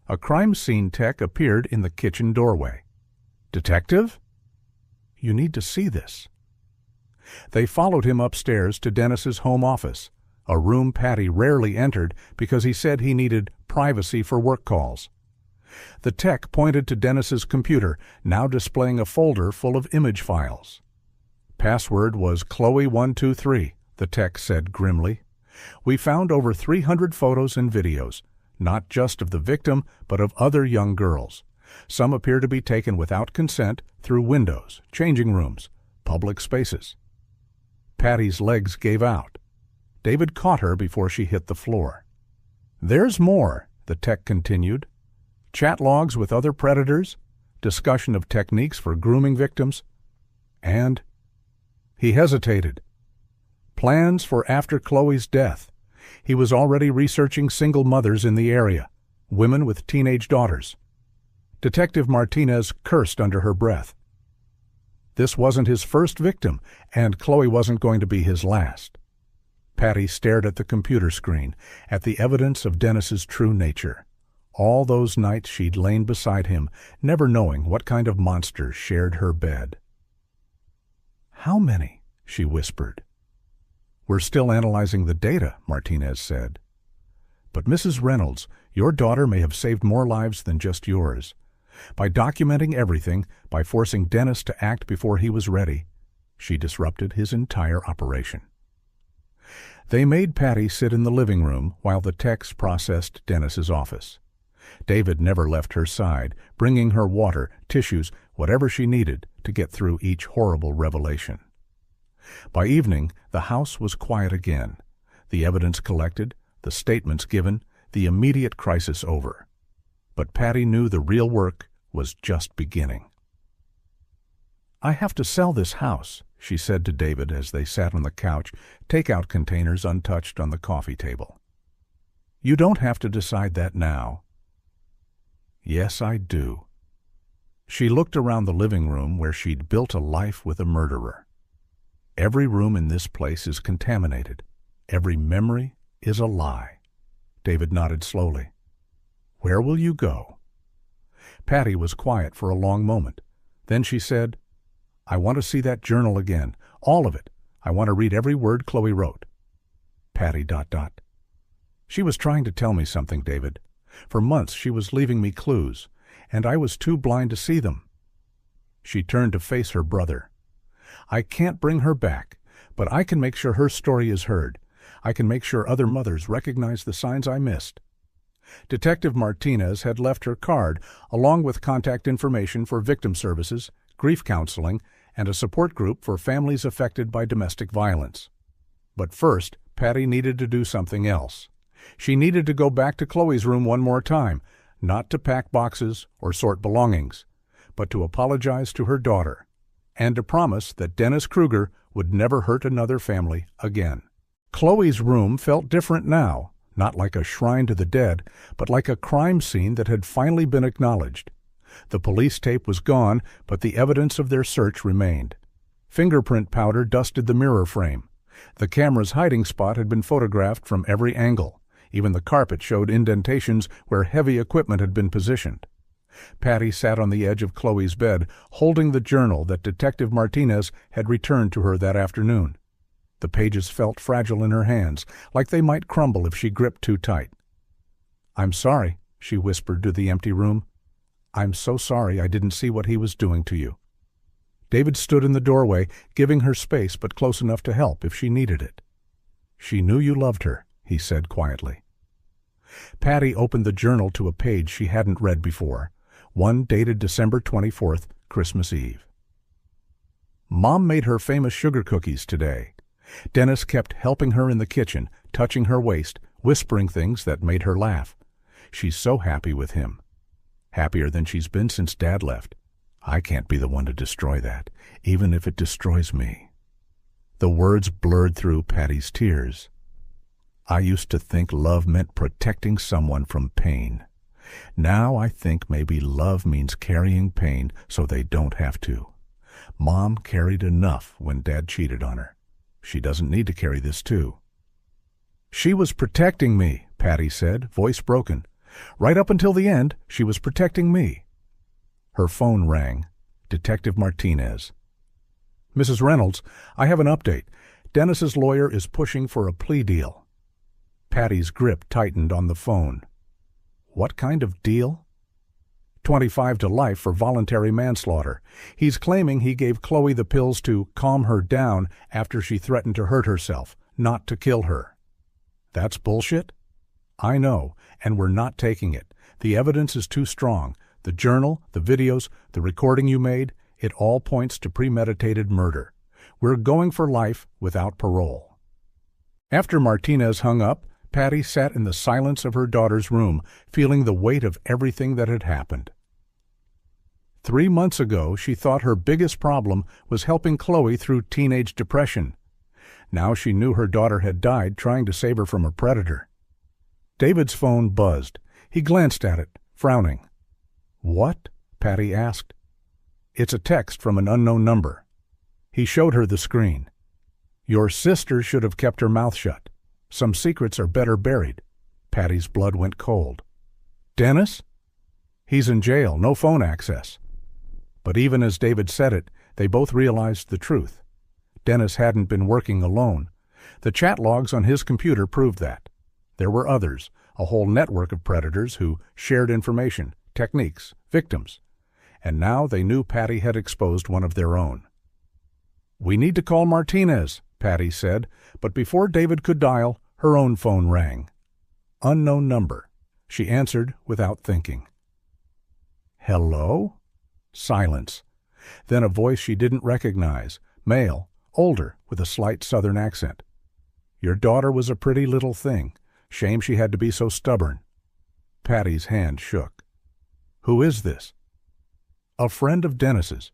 [SPEAKER 1] A crime scene tech appeared in the kitchen doorway. Detective? You need to see this. They followed him upstairs to Dennis's home office, a room Patty rarely entered because he said he needed privacy for work calls. The tech pointed to Dennis's computer, now displaying a folder full of image files. Password was Chloe123, the tech said grimly. We found over 300 photos and videos, not just of the victim, but of other young girls. Some appear to be taken without consent through windows, changing rooms, public spaces. Patty's legs gave out. David caught her before she hit the floor. There's more, the tech continued. Chat logs with other predators, discussion of techniques for grooming victims, and... He hesitated. Plans for after Chloe's death. He was already researching single mothers in the area, women with teenage daughters. Detective Martinez cursed under her breath. This wasn't his first victim, and Chloe wasn't going to be his last. Patty stared at the computer screen, at the evidence of Dennis's true nature. All those nights she'd lain beside him, never knowing what kind of monster shared her bed. How many? She whispered. We're still analyzing the data, Martinez said. But Mrs. Reynolds, your daughter may have saved more lives than just yours. By documenting everything, by forcing Dennis to act before he was ready, she disrupted his entire operation. They made Patty sit in the living room while the techs processed Dennis's office. David never left her side, bringing her water, tissues, whatever she needed to get through each horrible revelation. By evening, the house was quiet again. The evidence collected, the statements given, the immediate crisis over. But Patty knew the real work was just beginning. I have to sell this house, she said to David as they sat on the couch, takeout containers untouched on the coffee table. You don't have to decide that now. Yes, I do. She looked around the living room where she'd built a life with a murderer. Every room in this place is contaminated. Every memory is a lie. David nodded slowly. "Where will you go?" Patty was quiet for a long moment. Then she said, "I want to see that journal again. All of it. I want to read every word Chloe wrote." Patty ... She was trying to tell me something, David. For months she was leaving me clues, and I was too blind to see them. She turned to face her brother. "I can't bring her back, but I can make sure her story is heard. I can make sure other mothers recognize the signs I missed." Detective Martinez had left her card, along with contact information for victim services, grief counseling, and a support group for families affected by domestic violence. But first, Patty needed to do something else. She needed to go back to Chloe's room one more time, not to pack boxes or sort belongings, but to apologize to her daughter, and to promise that Dennis Kruger would never hurt another family again. Chloe's room felt different now, not like a shrine to the dead, but like a crime scene that had finally been acknowledged. The police tape was gone, but the evidence of their search remained. Fingerprint powder dusted the mirror frame. The camera's hiding spot had been photographed from every angle. Even the carpet showed indentations where heavy equipment had been positioned. Patty sat on the edge of Chloe's bed, holding the journal that Detective Martinez had returned to her that afternoon. The pages felt fragile in her hands, like they might crumble if she gripped too tight. "I'm sorry," she whispered to the empty room. "I'm so sorry I didn't see what he was doing to you." David stood in the doorway, giving her space but close enough to help if she needed it. "She knew you loved her," he said quietly. Patty opened the journal to a page she hadn't read before, one dated December 24th, Christmas Eve. "Mom made her famous sugar cookies today. Dennis kept helping her in the kitchen, touching her waist, whispering things that made her laugh. She's so happy with him. Happier than she's been since Dad left. I can't be the one to destroy that, even if it destroys me." The words blurred through Patty's tears. "I used to think love meant protecting someone from pain. Now I think maybe love means carrying pain so they don't have to. Mom carried enough when Dad cheated on her. She doesn't need to carry this too." "She was protecting me," Patty said, voice broken. "Right up until the end, she was protecting me." Her phone rang. Detective Martinez. "Mrs. Reynolds, I have an update. Dennis's lawyer is pushing for a plea deal." Patty's grip tightened on the phone. "What kind of deal?" 25 to life for voluntary manslaughter. He's claiming he gave Chloe the pills to calm her down after she threatened to hurt herself, not to kill her. "That's bullshit?" "I know, and we're not taking it. The evidence is too strong. The journal, the videos, the recording you made, it all points to premeditated murder. We're going for life without parole." After Martinez hung up, Patty sat in the silence of her daughter's room, feeling the weight of everything that had happened. 3 months ago, she thought her biggest problem was helping Chloe through teenage depression. Now she knew her daughter had died trying to save her from a predator. David's phone buzzed. He glanced at it, frowning. "What?" Patty asked. "It's a text from an unknown number." He showed her the screen. "Your sister should have kept her mouth shut. Some secrets are better buried." Patty's blood went cold. "Dennis?" "He's in jail, no phone access." But even as David said it, they both realized the truth. Dennis hadn't been working alone. The chat logs on his computer proved that. There were others, a whole network of predators who shared information, techniques, victims. And now they knew Patty had exposed one of their own. "We need to call Martinez," Patty said, but before David could dial, her own phone rang. Unknown number. She answered without thinking. "Hello?" Silence. Then a voice she didn't recognize, male, older, with a slight southern accent. "Your daughter was a pretty little thing. Shame she had to be so stubborn." Patty's hand shook. "Who is this?" "A friend of Dennis's.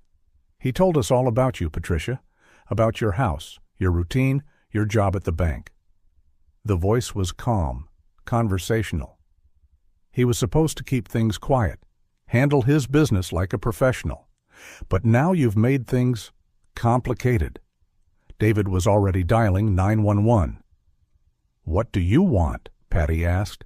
[SPEAKER 1] He told us all about you, Patricia, about your house, your routine, your job at the bank." The voice was calm, conversational. He was supposed to keep things quiet, handle his business like a professional. But now you've made things complicated. David was already dialing 911. "What do you want?" Patty asked.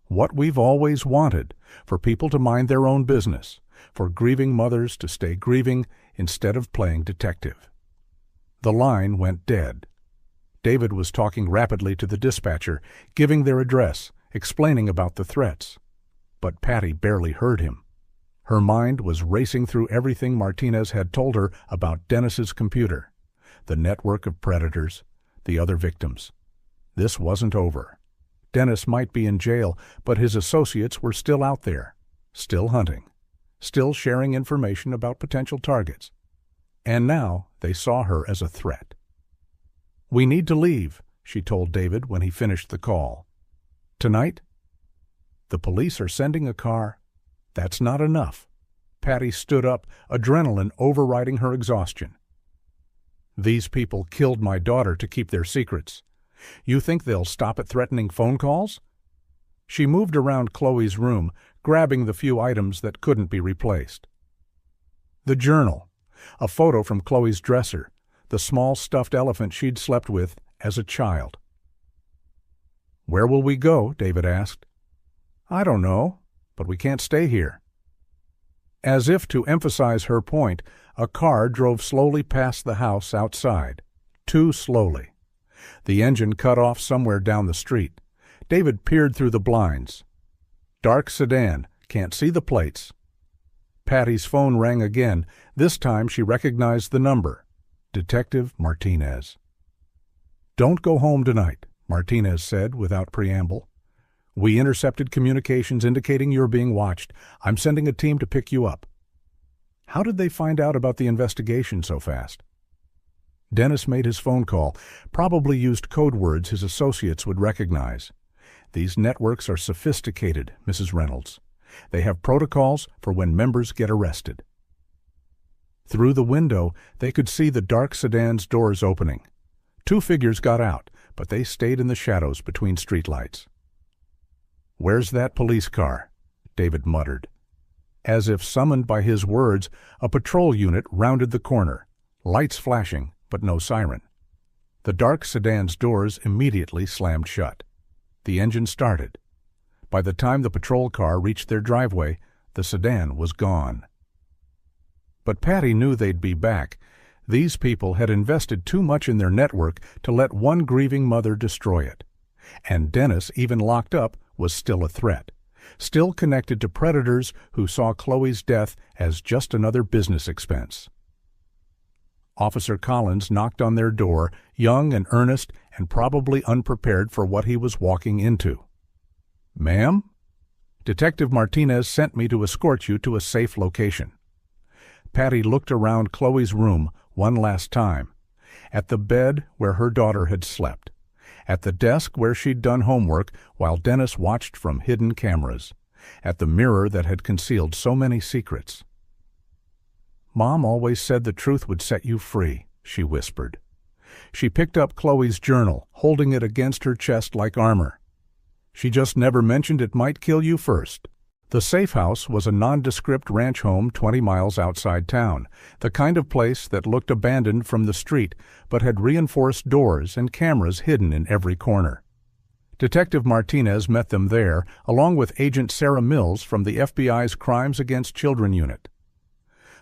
[SPEAKER 1] What we've always wanted, for people to mind their own business, for grieving mothers to stay grieving instead of playing detective. The line went dead. David was talking rapidly to the dispatcher, giving their address, explaining about the threats. But Patty barely heard him. Her mind was racing through everything Martinez had told her about Dennis's computer, the network of predators, the other victims. This wasn't over. Dennis might be in jail, but his associates were still out there, still hunting, still sharing information about potential targets. And now they saw her as a threat. "We need to leave," she told David when he finished the call. "Tonight?" "The police are sending a car." "That's not enough." Patty stood up, adrenaline overriding her exhaustion. "These people killed my daughter to keep their secrets. You think they'll stop at threatening phone calls?" She moved around Chloe's room, grabbing the few items that couldn't be replaced. The journal, a photo from Chloe's dresser, the small stuffed elephant she'd slept with as a child. "Where will we go?" David asked. "I don't know, but we can't stay here." As if to emphasize her point, a car drove slowly past the house outside, too slowly. The engine cut off somewhere down the street. David peered through the blinds. Dark sedan, can't see the plates. Patty's phone rang again. This time she recognized the number. Detective Martinez. "Don't go home tonight," Martinez said without preamble. "We intercepted communications indicating you're being watched. I'm sending a team to pick you up." How did they find out about the investigation so fast? Dennis made his phone call, probably used code words his associates would recognize. These networks are sophisticated, Mrs. Reynolds. They have protocols for when members get arrested. Through the window, they could see the dark sedan's doors opening. 2 figures got out, but they stayed in the shadows between streetlights. "Where's that police car?" David muttered. As if summoned by his words, a patrol unit rounded the corner, lights flashing, but no siren. The dark sedan's doors immediately slammed shut. The engine started. By the time the patrol car reached their driveway, the sedan was gone. But Patty knew they'd be back. These people had invested too much in their network to let one grieving mother destroy it. And Dennis, even locked up, was still a threat, still connected to predators who saw Chloe's death as just another business expense. Officer Collins knocked on their door, young and earnest and probably unprepared for what he was walking into. "Ma'am?" "Detective Martinez sent me to escort you to a safe location." Patty looked around Chloe's room one last time, at the bed where her daughter had slept, at the desk where she'd done homework while Dennis watched from hidden cameras, at the mirror that had concealed so many secrets. "Mom always said the truth would set you free," she whispered. She picked up Chloe's journal, holding it against her chest like armor. "She just never mentioned it might kill you first." The safe house was a nondescript ranch home 20 miles outside town, the kind of place that looked abandoned from the street but had reinforced doors and cameras hidden in every corner. Detective Martinez met them there, along with Agent Sarah Mills from the FBI's Crimes Against Children Unit.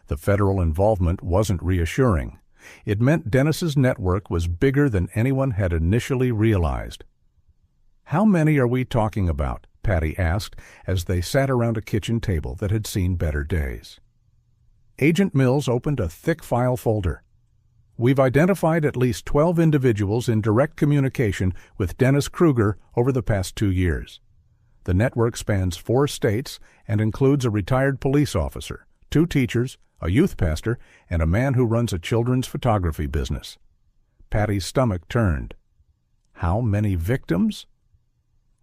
[SPEAKER 1] The federal involvement wasn't reassuring. It meant Dennis's network was bigger than anyone had initially realized. "How many are we talking about?" Patty asked as they sat around a kitchen table that had seen better days. Agent Mills opened a thick file folder. "We've identified at least 12 individuals in direct communication with Dennis Kruger over the past 2 years. The network spans 4 states and includes a retired police officer, 2 teachers, a youth pastor, and a man who runs a children's photography business." Patty's stomach turned. "How many victims?"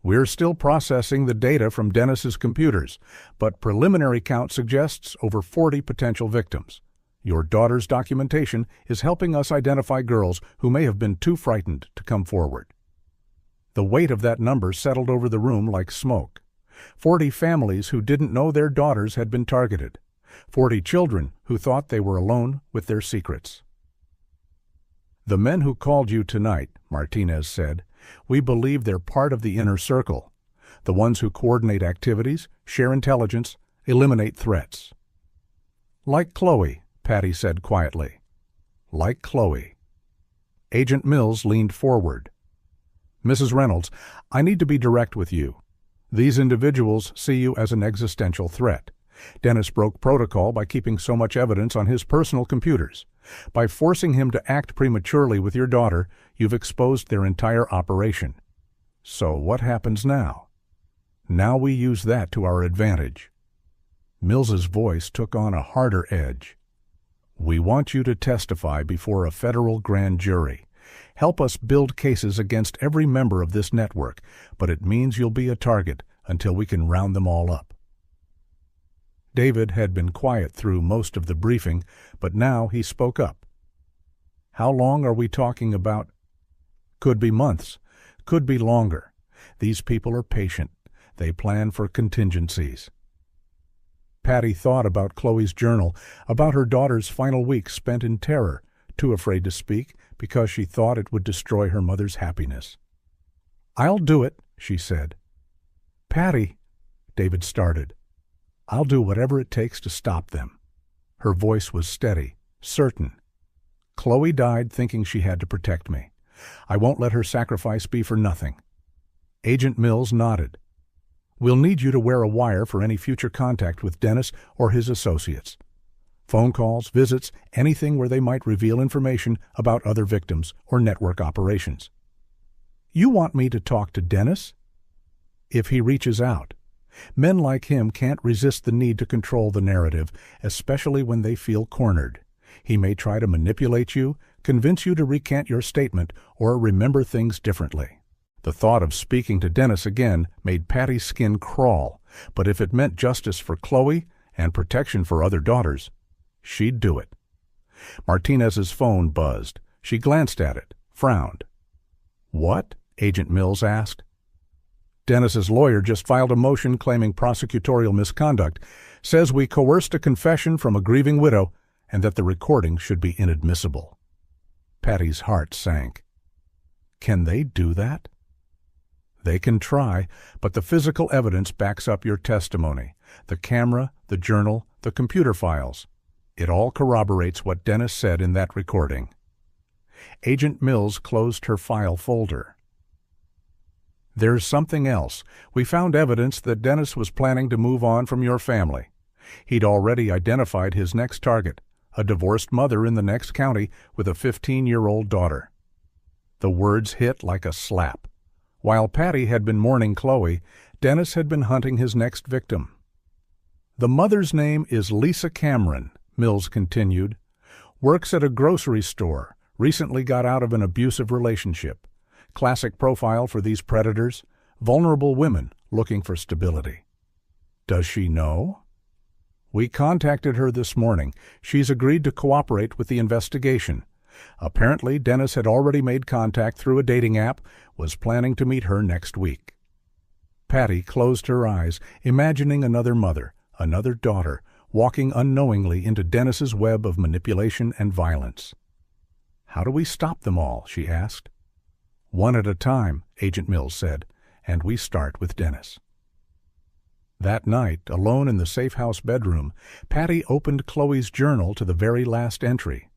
[SPEAKER 1] "We're still processing the data from Dennis's computers, but preliminary count suggests over 40 potential victims. Your daughter's documentation is helping us identify girls who may have been too frightened to come forward." The weight of that number settled over the room like smoke. 40 families who didn't know their daughters had been targeted. 40 children who thought they were alone with their secrets. "The men who called you tonight," Martinez said, "we believe they're part of the inner circle. the ones who coordinate activities, share intelligence, eliminate threats. Like Chloe, Patty said quietly. Like Chloe. Agent Mills leaned forward. Mrs. Reynolds, I need to be direct with you. These individuals see you as an existential threat. Dennis broke protocol by keeping so much evidence on his personal computers. By forcing him to act prematurely with your daughter, you've exposed their entire operation. So what happens now? Now we use that to our advantage. Mills's voice took on a harder edge. We want you to testify before a federal grand jury. Help us build cases against every member of this network, but it means you'll be a target until we can round them all up. David had been quiet through most of the briefing, but now he spoke up. How long are we talking about? Could be months, could be longer. These people are patient. They plan for contingencies. Patty thought about Chloe's journal, about her daughter's final weeks spent in terror, too afraid to speak because she thought it would destroy her mother's happiness. I'll do it, she said. Patty, David started. I'll do whatever it takes to stop them. Her voice was steady, certain. Chloe died thinking she had to protect me. I won't let her sacrifice be for nothing. Agent Mills nodded. We'll need you to wear a wire for any future contact with Dennis or his associates. Phone calls, visits, anything where they might reveal information about other victims or network operations. You want me to talk to Dennis? If he reaches out. Men like him can't resist the need to control the narrative, especially when they feel cornered. He may try to manipulate you, convince you to recant your statement, or remember things differently. The thought of speaking to Dennis again made Patty's skin crawl, but if it meant justice for Chloe and protection for other daughters, she'd do it. Martinez's phone buzzed. She glanced at it, frowned. What? Agent Mills asked. Dennis's lawyer just filed a motion claiming prosecutorial misconduct, says we coerced a confession from a grieving widow and that the recording should be inadmissible. Patty's heart sank. Can they do that? They can try, but the physical evidence backs up your testimony. The camera, the journal, the computer files. It all corroborates what Dennis said in that recording. Agent Mills closed her file folder. There's something else. We found evidence that Dennis was planning to move on from your family. He'd already identified his next target, a divorced mother in the next county with a 15-year-old daughter. The words hit like a slap. While Patty had been mourning Chloe, Dennis had been hunting his next victim. The mother's name is Lisa Cameron, Mills continued. Works at a grocery store, recently got out of an abusive relationship. Classic profile for these predators, vulnerable women looking for stability. Does she know? We contacted her this morning. She's agreed to cooperate with the investigation. Apparently, Dennis had already made contact through a dating app, was planning to meet her next week. Patty closed her eyes, imagining another mother, another daughter, walking unknowingly into Dennis's web of manipulation and violence. How do we stop them all? She asked. One at a time, Agent Mills said, and we start with Dennis. That night, alone in the safe house bedroom, Patty opened Chloe's journal to the very last entry,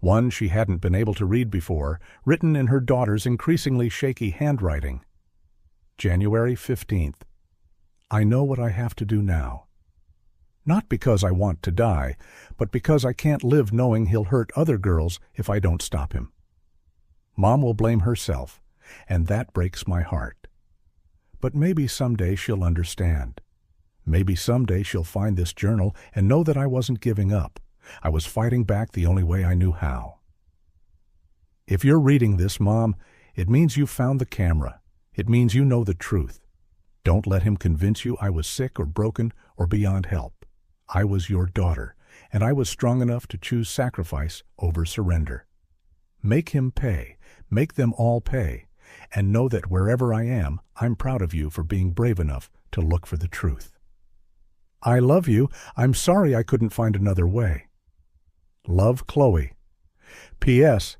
[SPEAKER 1] one she hadn't been able to read before, written in her daughter's increasingly shaky handwriting. January 15th. I know what I have to do now. Not because I want to die, but because I can't live knowing he'll hurt other girls if I don't stop him. Mom will blame herself, and that breaks my heart. But maybe someday she'll understand. Maybe someday she'll find this journal and know that I wasn't giving up. I was fighting back the only way I knew how. If you're reading this, Mom, it means you found the camera. It means you know the truth. Don't let him convince you I was sick or broken or beyond help. I was your daughter, and I was strong enough to choose sacrifice over surrender. Make him pay. Make them all pay, and know that wherever I am, I'm proud of you for being brave enough to look for the truth. I love you. I'm sorry I couldn't find another way. Love, Chloe. P.S.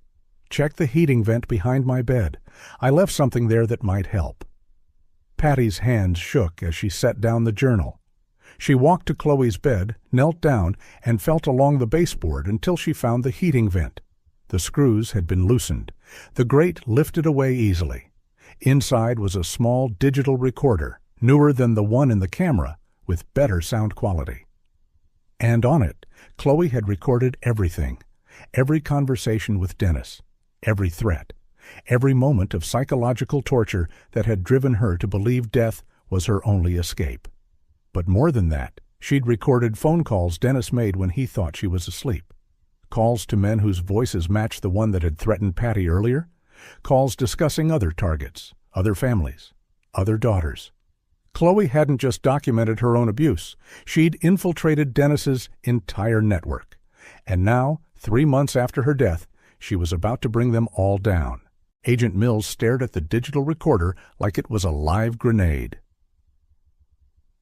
[SPEAKER 1] Check the heating vent behind my bed. I left something there that might help. Patty's hands shook as she set down the journal. She walked to Chloe's bed, knelt down, and felt along the baseboard until she found the heating vent. The screws had been loosened. The grate lifted away easily. Inside was a small digital recorder, newer than the one in the camera, with better sound quality. And on it, Chloe had recorded everything. Every conversation with Dennis, every threat, every moment of psychological torture that had driven her to believe death was her only escape. But more than that, she'd recorded phone calls Dennis made when he thought she was asleep. Calls to men whose voices matched the one that had threatened Patty earlier. Calls discussing other targets, other families, other daughters. Chloe hadn't just documented her own abuse. She'd infiltrated Dennis's entire network. And now, 3 months after her death, she was about to bring them all down. Agent Mills stared at the digital recorder like it was a live grenade.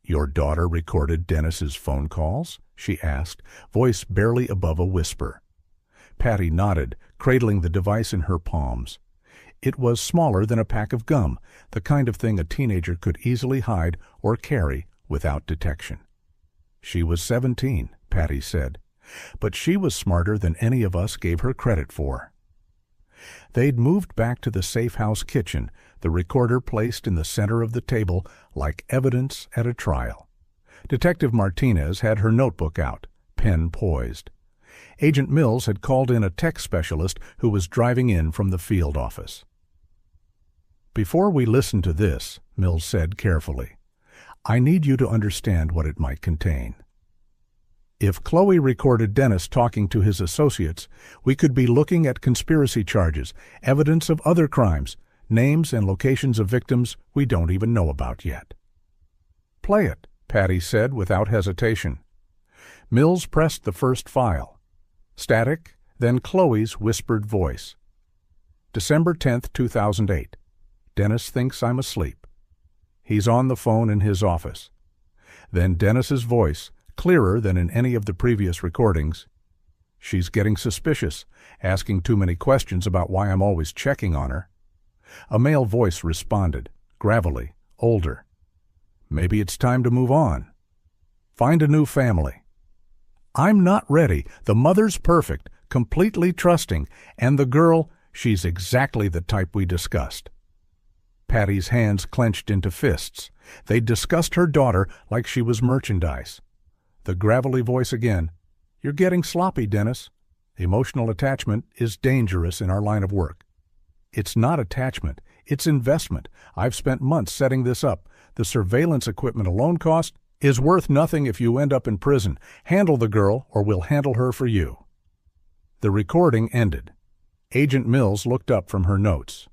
[SPEAKER 1] "Your daughter recorded Dennis's phone calls?" she asked, voice barely above a whisper. Patty nodded, cradling the device in her palms. It was smaller than a pack of gum, the kind of thing a teenager could easily hide or carry without detection. "She was 17, Patty said, but she was smarter than any of us gave her credit for." They'd moved back to the safe house kitchen, the recorder placed in the center of the table like evidence at a trial. Detective Martinez had her notebook out, pen poised. Agent Mills had called in a tech specialist who was driving in from the field office. "Before we listen to this," Mills said carefully, "I need you to understand what it might contain. If Chloe recorded Dennis talking to his associates, we could be looking at conspiracy charges, evidence of other crimes, names and locations of victims we don't even know about yet." "Play it," Patty said without hesitation. Mills pressed the first file. Static, then Chloe's whispered voice. "December 10th, 2008. Dennis thinks I'm asleep. He's on the phone in his office." Then Dennis's voice, clearer than in any of the previous recordings. "She's getting suspicious, asking too many questions about why I'm always checking on her." A male voice responded, gravelly, older. "Maybe it's time to move on. Find a new family." "I'm not ready. The mother's perfect, completely trusting, and the girl, she's exactly the type we discussed." Patty's hands clenched into fists. They discussed her daughter like she was merchandise. The gravelly voice again. "You're getting sloppy, Dennis. Emotional attachment is dangerous in our line of work." "It's not attachment. It's investment. I've spent months setting this up. The surveillance equipment alone cost is worth nothing if you end up in prison. Handle the girl, or we'll handle her for you." The recording ended. Agent Mills looked up from her notes.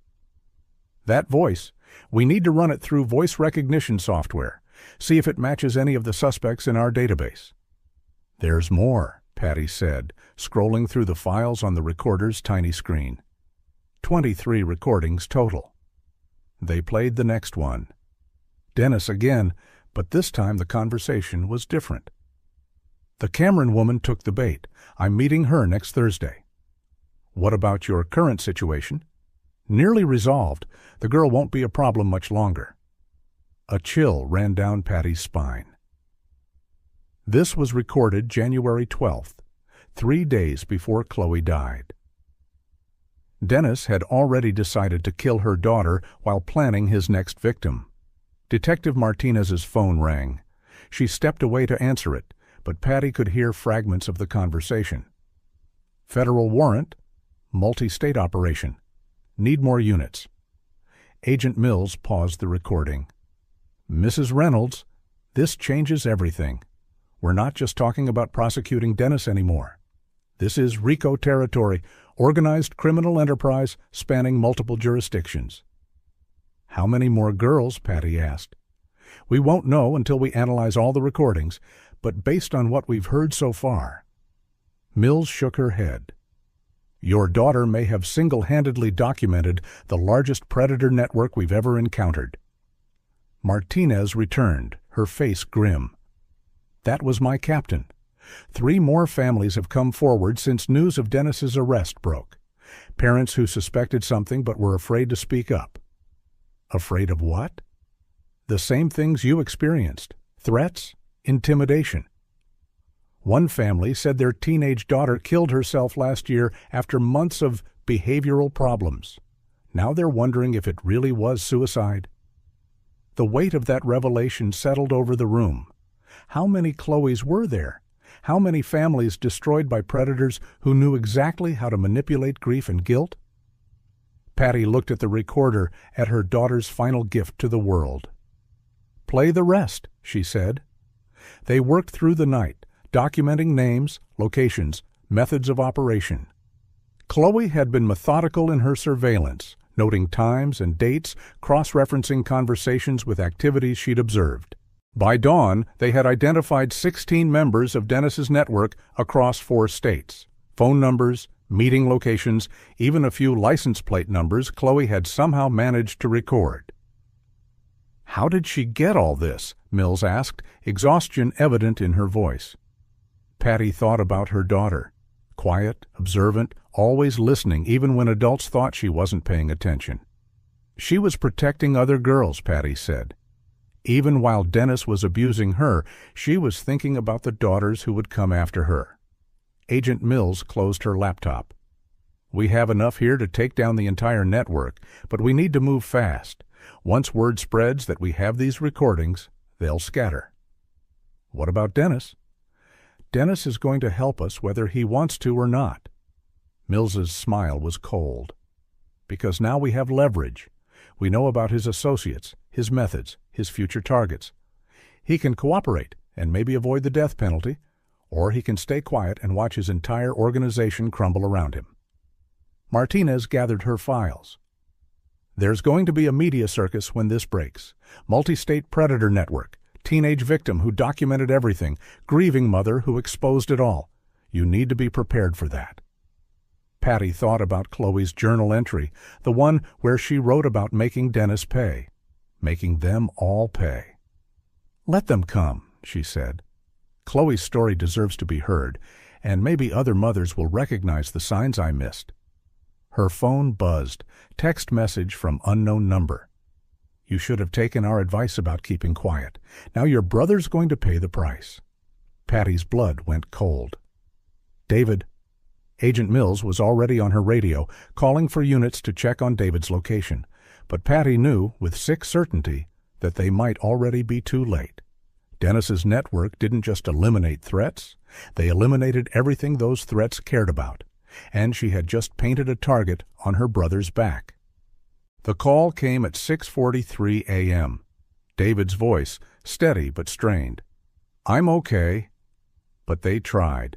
[SPEAKER 1] "That voice, we need to run it through voice recognition software. See if it matches any of the suspects in our database." "There's more," Patty said, scrolling through the files on the recorder's tiny screen. 23 recordings total. They played the next one. Dennis again, but this time the conversation was different. "The Cameron woman took the bait. I'm meeting her next Thursday." "What about your current situation?" "Nearly resolved. The girl won't be a problem much longer." A chill ran down Patty's spine. This was recorded January 12th, 3 days before Chloe died. Dennis had already decided to kill her daughter while planning his next victim. Detective Martinez's phone rang. She stepped away to answer it, but Patty could hear fragments of the conversation. "Federal warrant, multi-state operation. Need more units." Agent Mills paused the recording. "Mrs. Reynolds, this changes everything. We're not just talking about prosecuting Dennis anymore. This is RICO territory, organized criminal enterprise spanning multiple jurisdictions." "How many more girls?" Patty asked. "We won't know until we analyze all the recordings, but based on what we've heard so far." Mills shook her head. "Your daughter may have single-handedly documented the largest predator network we've ever encountered." Martinez returned, her face grim. "That was my captain. 3 more families have come forward since news of Dennis's arrest broke. Parents who suspected something but were afraid to speak up." "Afraid of what?" The same things you experienced: threats, intimidation. One family said their teenage daughter killed herself last year after months of behavioral problems. Now they're wondering if it really was suicide. The weight of that revelation settled over the room. How many Chloes were there? How many families destroyed by predators who knew exactly how to manipulate grief and guilt? Patty looked at the recorder, at her daughter's final gift to the world. "Play the rest," she said. They worked through the night, documenting names, locations, methods of operation. Chloe had been methodical in her surveillance, noting times and dates, cross-referencing conversations with activities she'd observed. By dawn, they had identified 16 members of Dennis's network across 4 states. Phone numbers, meeting locations, even a few license plate numbers Chloe had somehow managed to record. "How did she get all this?" Mills asked, exhaustion evident in her voice. Patty thought about her daughter. Quiet, observant, always listening even when adults thought she wasn't paying attention. She was protecting other girls, Patty said. Even while Dennis was abusing her, she was thinking about the daughters who would come after her. Agent Mills closed her laptop. "We have enough here to take down the entire network, but we need to move fast. Once word spreads that we have these recordings, they'll scatter." "What about Dennis?" "Dennis is going to help us whether he wants to or not." Mills's smile was cold. "Because now we have leverage. We know about his associates, his methods, his future targets. He can cooperate and maybe avoid the death penalty, or he can stay quiet and watch his entire organization crumble around him." Martinez gathered her files. "There's going to be a media circus when this breaks. Multi-state predator network, teenage victim who documented everything, grieving mother who exposed it all. You need to be prepared for that." Patty thought about Chloe's journal entry, the one where she wrote about making Dennis pay. Making them all pay. "Let them come," she said. "Chloe's story deserves to be heard, and maybe other mothers will recognize the signs I missed." Her phone buzzed. Text message from unknown number. "You should have taken our advice about keeping quiet. Now your brother's going to pay the price." Patty's blood went cold. "David." Agent Mills was already on her radio, calling for units to check on David's location. But Patty knew, with sick certainty, that they might already be too late. Dennis's network didn't just eliminate threats, they eliminated everything those threats cared about. And she had just painted a target on her brother's back. The call came at 6:43 a.m. David's voice, steady but strained. "I'm okay." But they tried.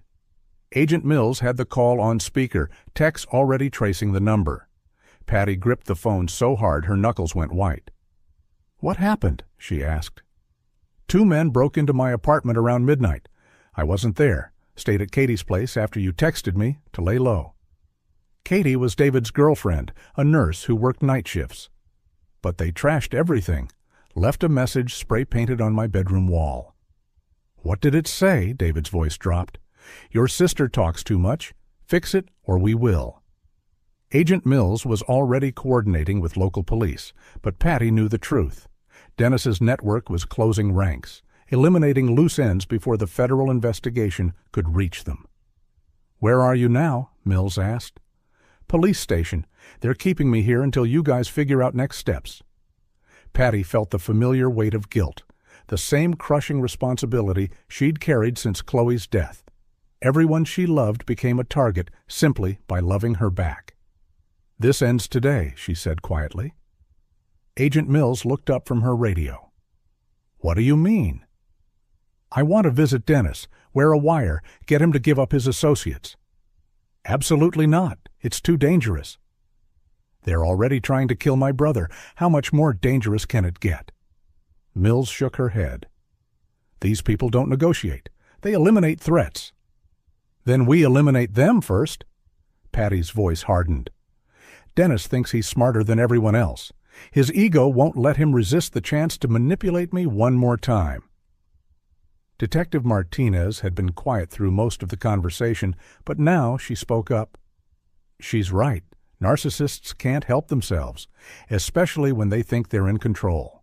[SPEAKER 1] Agent Mills had the call on speaker, text already tracing the number. Patty gripped the phone so hard her knuckles went white. "What happened?" she asked. "2 men broke into my apartment around midnight. I wasn't there. Stayed at Katie's place after you texted me to lay low." Katie was David's girlfriend, a nurse who worked night shifts. "But they trashed everything. Left a message spray-painted on my bedroom wall." "What did it say?" David's voice dropped. "Your sister talks too much. Fix it or we will." Agent Mills was already coordinating with local police, but Patty knew the truth. Dennis's network was closing ranks, eliminating loose ends before the federal investigation could reach them. "Where are you now?" Mills asked. "Police station. They're keeping me here until you guys figure out next steps." Patty felt the familiar weight of guilt, the same crushing responsibility she'd carried since Chloe's death. Everyone she loved became a target simply by loving her back. "This ends today," she said quietly. Agent Mills looked up from her radio. "What do you mean?" "I want to visit Dennis, wear a wire, get him to give up his associates." "Absolutely not. It's too dangerous." "They're already trying to kill my brother. How much more dangerous can it get?" Mills shook her head. "These people don't negotiate. They eliminate threats." "Then we eliminate them first." Patty's voice hardened. "Dennis thinks he's smarter than everyone else. His ego won't let him resist the chance to manipulate me one more time." Detective Martinez had been quiet through most of the conversation, but now she spoke up. "She's right. Narcissists can't help themselves, especially when they think they're in control."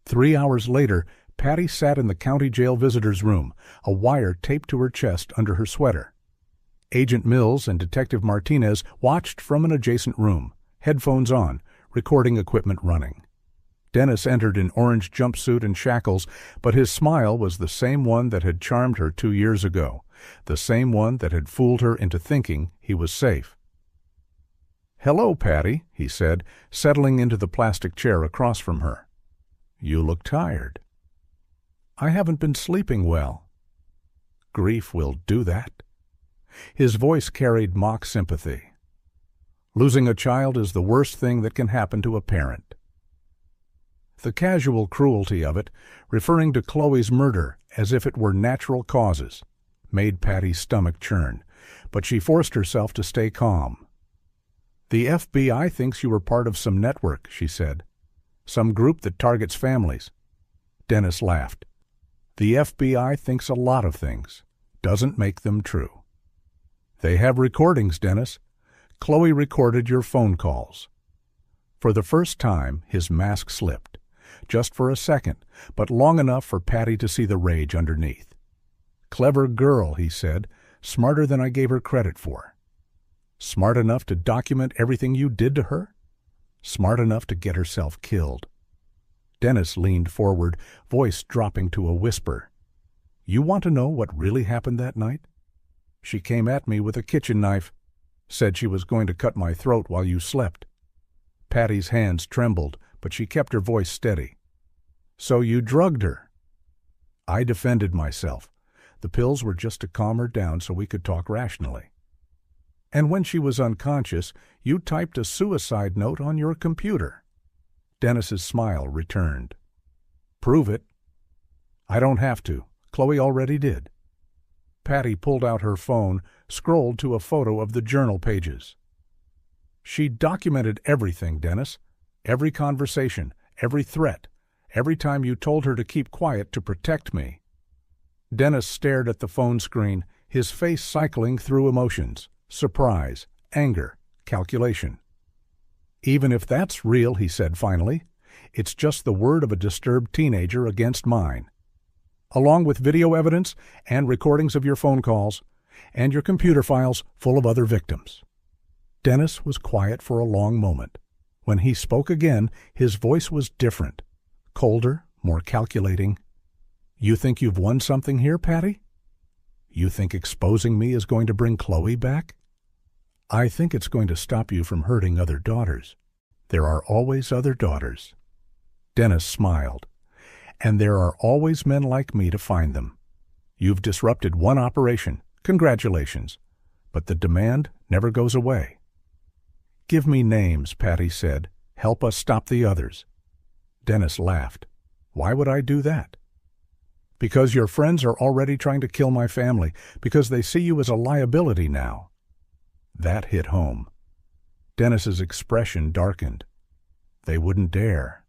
[SPEAKER 1] 3 hours later, Patty sat in the county jail visitor's room, a wire taped to her chest under her sweater. Agent Mills and Detective Martinez watched from an adjacent room, headphones on, recording equipment running. Dennis entered in orange jumpsuit and shackles, but his smile was the same one that had charmed her 2 years ago, the same one that had fooled her into thinking he was safe. "Hello, Patty," he said, settling into the plastic chair across from her. "You look tired." "I haven't been sleeping well." "Grief will do that." His voice carried mock sympathy. "Losing a child is the worst thing that can happen to a parent." The casual cruelty of it, referring to Chloe's murder as if it were natural causes, made Patty's stomach churn, but she forced herself to stay calm. "The FBI thinks you were part of some network," she said. "Some group that targets families." Dennis laughed. "The FBI thinks a lot of things. Doesn't make them true." "They have recordings, Dennis. Chloe recorded your phone calls." For the first time, his mask slipped. Just for a second, but long enough for Patty to see the rage underneath. "Clever girl," he said, "smarter than I gave her credit for." "Smart enough to document everything you did to her?" "Smart enough to get herself killed." Dennis leaned forward, voice dropping to a whisper. "You want to know what really happened that night? She came at me with a kitchen knife, said she was going to cut my throat while you slept." Patty's hands trembled, but she kept her voice steady. "So you drugged her?" "I defended myself. The pills were just to calm her down so we could talk rationally." "And when she was unconscious, you typed a suicide note on your computer." Dennis's smile returned. "Prove it." "I don't have to. Chloe already did." Patty pulled out her phone, scrolled to a photo of the journal pages. "She documented everything, Dennis. Every conversation, every threat, every time you told her to keep quiet to protect me." Dennis stared at the phone screen, his face cycling through emotions: surprise, anger, calculation. "Even if that's real," he said finally, "it's just the word of a disturbed teenager against mine. Along with video evidence and recordings of your phone calls, and your computer files full of other victims." Dennis was quiet for a long moment. When he spoke again, his voice was different, colder, more calculating. "You think you've won something here, Patty? You think exposing me is going to bring Chloe back?" "I think it's going to stop you from hurting other daughters. There are always other daughters." Dennis smiled. "And there are always men like me to find them. You've disrupted one operation. Congratulations. But the demand never goes away." "Give me names," Patty said. "Help us stop the others." Dennis laughed. "Why would I do that?" "Because your friends are already trying to kill my family, because they see you as a liability now." That hit home. Dennis's expression darkened. "They wouldn't dare.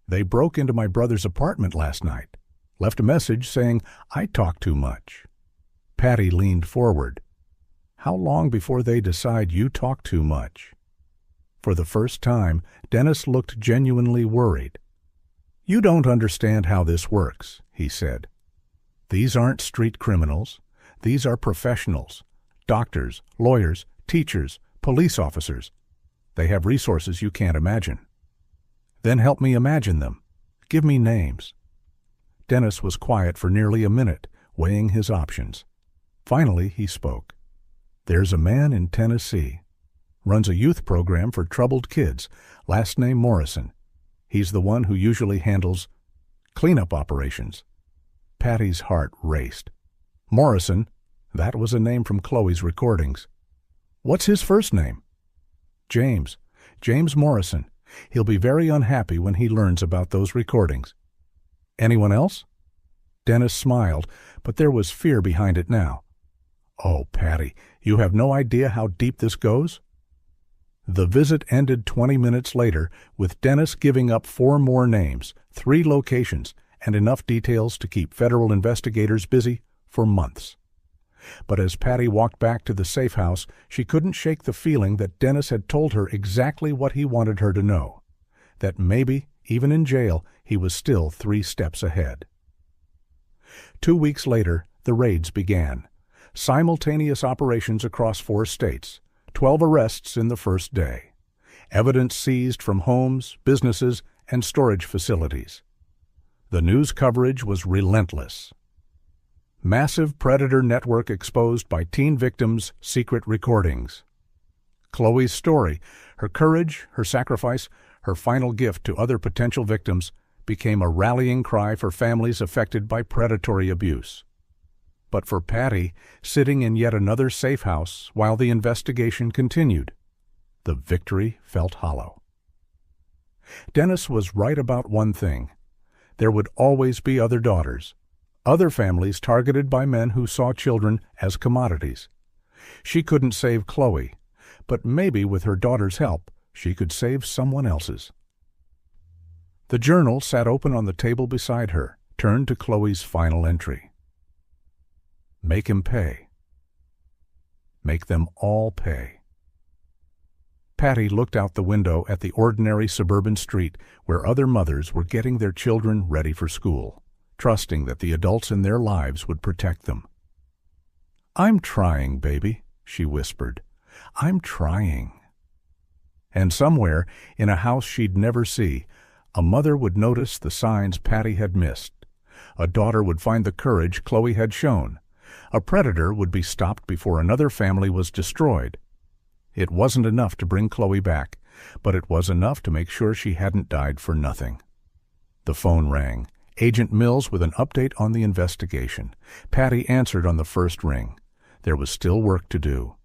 [SPEAKER 1] They broke into my brother's apartment last night, left a message saying I talk too much." Patty leaned forward. "How long before they decide you talk too much?" For the first time, Dennis looked genuinely worried. "You don't understand how this works," he said. "These aren't street criminals. These are professionals. Doctors, lawyers, teachers, police officers. They have resources you can't imagine." "Then help me imagine them. Give me names." Dennis was quiet for nearly a minute, weighing his options. Finally, he spoke. "There's a man in Tennessee. Runs a youth program for troubled kids, last name Morrison. He's the one who usually handles cleanup operations." Patty's heart raced. "Morrison? That was a name from Chloe's recordings." "What's his first name?" "James. James Morrison. He'll be very unhappy when he learns about those recordings." "Anyone else?" Dennis smiled, but there was fear behind it now. "Oh, Patty, you have no idea how deep this goes?" The visit ended 20 minutes later, with Dennis giving up 4 more names, 3 locations, and enough details to keep federal investigators busy for months. But as Patty walked back to the safe house, she couldn't shake the feeling that Dennis had told her exactly what he wanted her to know, that maybe Even in jail, he was still 3 steps ahead. 2 weeks later, the raids began. Simultaneous operations across 4 states, 12 arrests in the first day. Evidence seized from homes, businesses, and storage facilities. The news coverage was relentless. Massive predator network exposed by teen victims' secret recordings. Chloe's story, her courage, her sacrifice, her final gift to other potential victims, became a rallying cry for families affected by predatory abuse. But for Patty, sitting in yet another safe house while the investigation continued, the victory felt hollow. Dennis was right about one thing. There would always be other daughters, other families targeted by men who saw children as commodities. She couldn't save Chloe, but maybe with her daughter's help, she could save someone else's. The journal sat open on the table beside her, turned to Chloe's final entry. Make him pay. Make them all pay. Patty looked out the window at the ordinary suburban street where other mothers were getting their children ready for school, trusting that the adults in their lives would protect them. "I'm trying, baby," she whispered. "I'm trying." And somewhere, in a house she'd never see, a mother would notice the signs Patty had missed. A daughter would find the courage Chloe had shown. A predator would be stopped before another family was destroyed. It wasn't enough to bring Chloe back, but it was enough to make sure she hadn't died for nothing. The phone rang. Agent Mills with an update on the investigation. Patty answered on the first ring. There was still work to do.